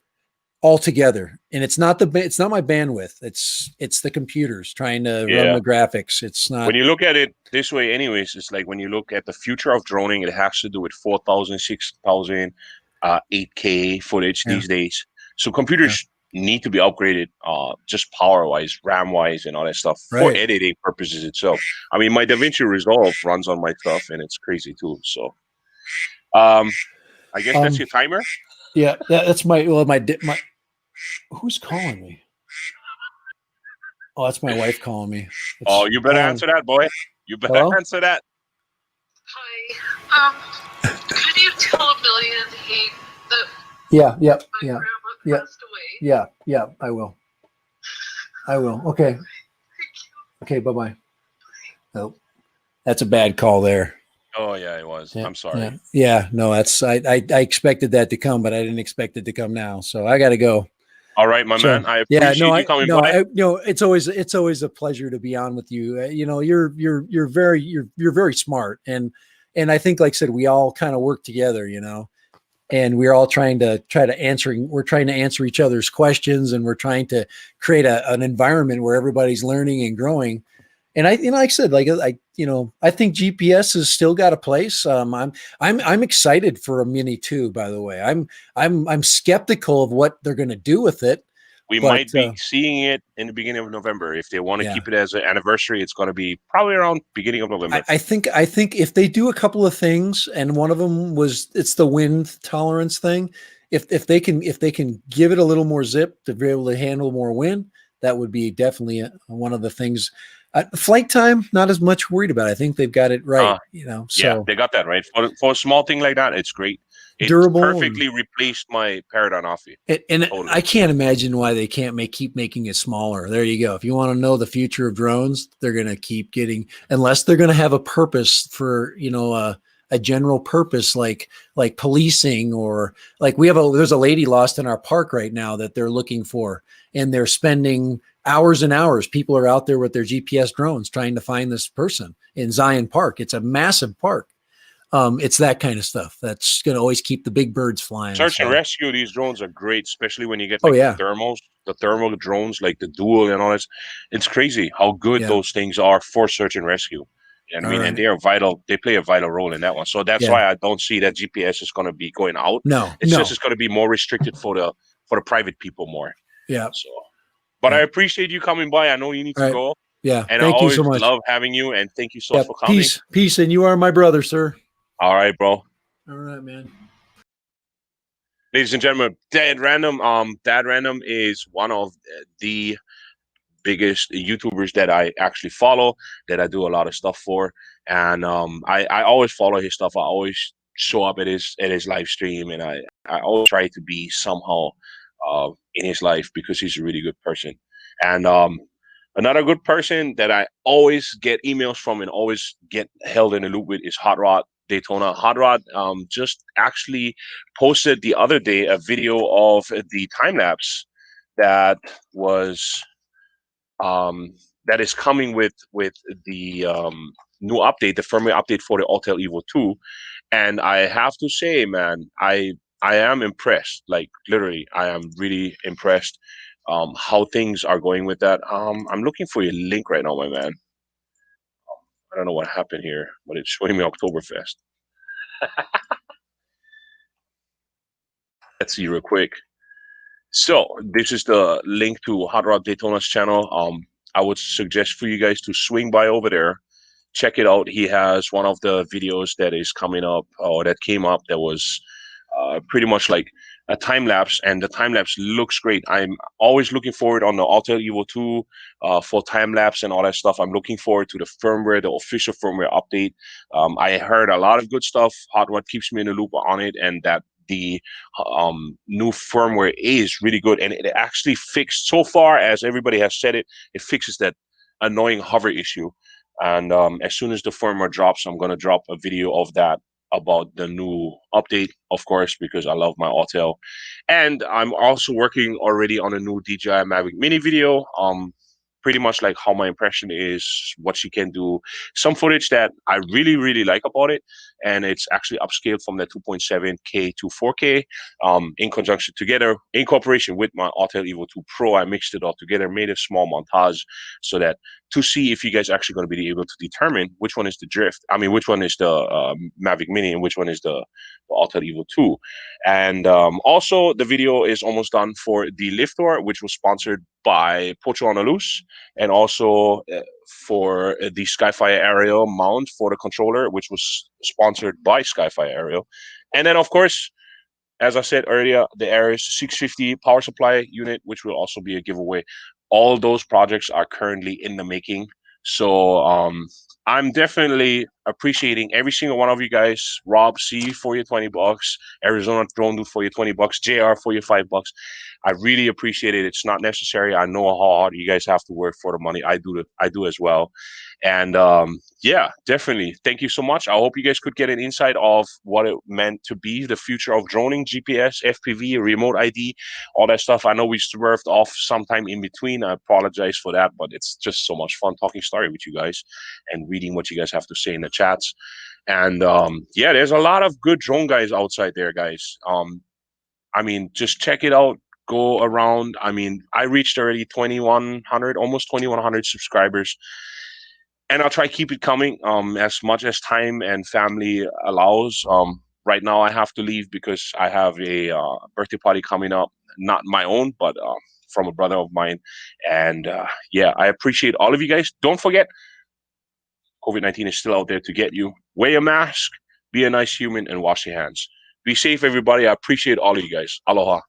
Speaker 2: all together. And it's not my bandwidth. It's the computers trying to run
Speaker 1: Yeah.
Speaker 2: the graphics. It's not.
Speaker 1: When you look at it this way, anyways, it's like when you look at the future of droning, it has to do with 4,000, 6,000, 8K footage
Speaker 2: Yeah,
Speaker 1: these days. So
Speaker 2: yeah,
Speaker 1: computers need to be upgraded, just power wise, RAM wise, and all that stuff for
Speaker 2: right.
Speaker 1: editing purposes itself. I mean, my DaVinci Resolve runs on my stuff, and it's crazy too. So, I guess that's
Speaker 2: Um,
Speaker 1: your timer.
Speaker 2: yeah, that's my who's calling me? Oh, that's my wife calling me.
Speaker 1: Oh,
Speaker 2: It's
Speaker 1: you better answer that, boy. You better
Speaker 2: hello.
Speaker 1: answer that.
Speaker 3: Hi. Could you tell Amelia that
Speaker 2: Yeah, yeah,
Speaker 3: my
Speaker 2: yeah,
Speaker 3: grandma
Speaker 2: yeah,
Speaker 3: passed away?
Speaker 2: yeah. I will. Okay. Okay. Bye bye. Oh, that's a bad call there.
Speaker 1: Oh yeah, it was.
Speaker 2: Yeah,
Speaker 1: I'm sorry.
Speaker 2: yeah. No, I expected that to come, but I didn't expect it to come now. So I got to go.
Speaker 1: All right, my
Speaker 2: So
Speaker 1: man. I
Speaker 2: yeah, no,
Speaker 1: appreciate you coming by.
Speaker 2: it's always a pleasure to be on with you. You're very smart, and I think, like I said, we all kind of work together, and we're all trying to answer each other's questions, and we're trying to create an environment where everybody's learning and growing. And like I said, I think GPS has still got a place. I'm excited for a Mini 2, by the way. I'm skeptical of what they're going to do with it.
Speaker 1: we
Speaker 2: But
Speaker 1: might be seeing it in the beginning of November. If they want to
Speaker 2: yeah.
Speaker 1: keep it as an anniversary, it's going to be probably around beginning of November.
Speaker 2: I think if they do a couple of things, and one of them was it's the wind tolerance thing. If they can give it a little more zip to be able to handle more wind, that would be definitely one of the things. Flight time, not as much worried about. I think they've got it right.
Speaker 1: Yeah,
Speaker 2: So
Speaker 1: they got that right. For a small thing like that, it's great. It
Speaker 2: durable
Speaker 1: perfectly replaced my Paradigm Offie.
Speaker 2: and
Speaker 1: Totally.
Speaker 2: I can't imagine why they can't keep making it smaller. There you go. If you want to know the future of drones, they're going to keep getting, unless they're going to have a purpose for, a general purpose, like policing, or like there's a lady lost in our park right now that they're looking for, and they're spending hours and hours. People are out there with their GPS drones trying to find this person in Zion Park. It's a massive park. It's that kind of stuff that's going to always keep the big birds flying.
Speaker 1: Search and rescue, these drones are great, especially when you get
Speaker 2: the
Speaker 1: thermal drones, like the dual and all this. It's crazy how good those things are for search and rescue. And and they are vital. They play a vital role in that one. So that's why I don't see that GPS is going to be going out. It's going to be more restricted for the private people more.
Speaker 2: Yeah.
Speaker 1: So, but I appreciate you coming by. I know you need to go.
Speaker 2: Yeah.
Speaker 1: And
Speaker 2: thank
Speaker 1: I
Speaker 2: you
Speaker 1: always
Speaker 2: so much.
Speaker 1: love having you. And thank you so much for coming.
Speaker 2: Peace. And you are my brother, sir.
Speaker 1: All right, bro.
Speaker 2: All right, man.
Speaker 1: Ladies and gentlemen, Dad Random. Dad Random is one of the biggest YouTubers that I actually follow, that I do a lot of stuff for, and I always follow his stuff. I always show up at his live stream, and I always try to be somehow in his life, because he's a really good person. And another good person that I always get emails from and always get held in the loop with is Hot Rod Daytona. Hot Rod just actually posted the other day a video of the time lapse that was that is coming with the new update, the firmware update for the Autel Evo 2. And I have to say, man, I am impressed. Like, literally, I am really impressed how things are going with that. I'm looking for your link right now, my man. I don't know what happened here, but it's showing me Oktoberfest. Let's see real quick. So this is the link to Hot Rod Daytona's channel. I would suggest for you guys to swing by over there, check it out. He has one of the videos that is coming up, or that came up, that was pretty much like a time lapse, and the time lapse looks great. I'm always looking forward on the Autel Evo 2 for time lapse and all that stuff. I'm looking forward to the firmware, the official firmware update. I heard a lot of good stuff. Hot Rod keeps me in the loop on it, and that the new firmware is really good, and it actually fixed, so far as everybody has said it fixes that annoying hover issue. And as soon as the firmware drops, I'm going to drop a video of that, about the new update, of course, because I love my Autel. And I'm also working already on a new DJI Mavic Mini video. Pretty much like how my impression is, what she can do, some footage that I really, really like about it. And it's actually upscaled from the 2.7K to 4K in conjunction together, in cooperation with my Autel Evo 2 Pro. I mixed it all together, made a small montage, so that to see if you guys are actually going to be able to determine which one is the Drift. I mean, which one is the Mavic Mini and which one is the Autel Evo 2. And also, the video is almost done for the Liftor, which was sponsored by Pocho on a Loose, and also for the Skyfire Aerial mount for the controller, which was sponsored by Skyfire Aerial. And then, of course, as I said earlier, the Ares 650 power supply unit, which will also be a giveaway. All those projects are currently in the making. So I'm definitely appreciating every single one of you guys. Rob C for your $20, Arizona Drone Dude for your $20, JR for your $5. I really appreciate it. It's not necessary. I know how hard you guys have to work for the money. I do as well. And yeah, definitely. Thank you so much. I hope you guys could get an insight of what it meant to be the future of droning, GPS, FPV, remote ID, all that stuff. I know we swerved off sometime in between. I apologize for that, but it's just so much fun talking story with you guys and reading what you guys have to say in the chats. And yeah, there's a lot of good drone guys outside there, guys. I mean, just check it out. Go around. I mean, I reached already 2,100, almost 2,100 subscribers. And I'll try to keep it coming as much as time and family allows. right now I have to leave because I have a birthday party coming up, not my own, but from a brother of mine. And yeah, I appreciate all of you guys. Don't forget, COVID-19 is still out there to get you. Wear a mask, be a nice human, and wash your hands. Be safe, everybody. I appreciate all of you guys. Aloha.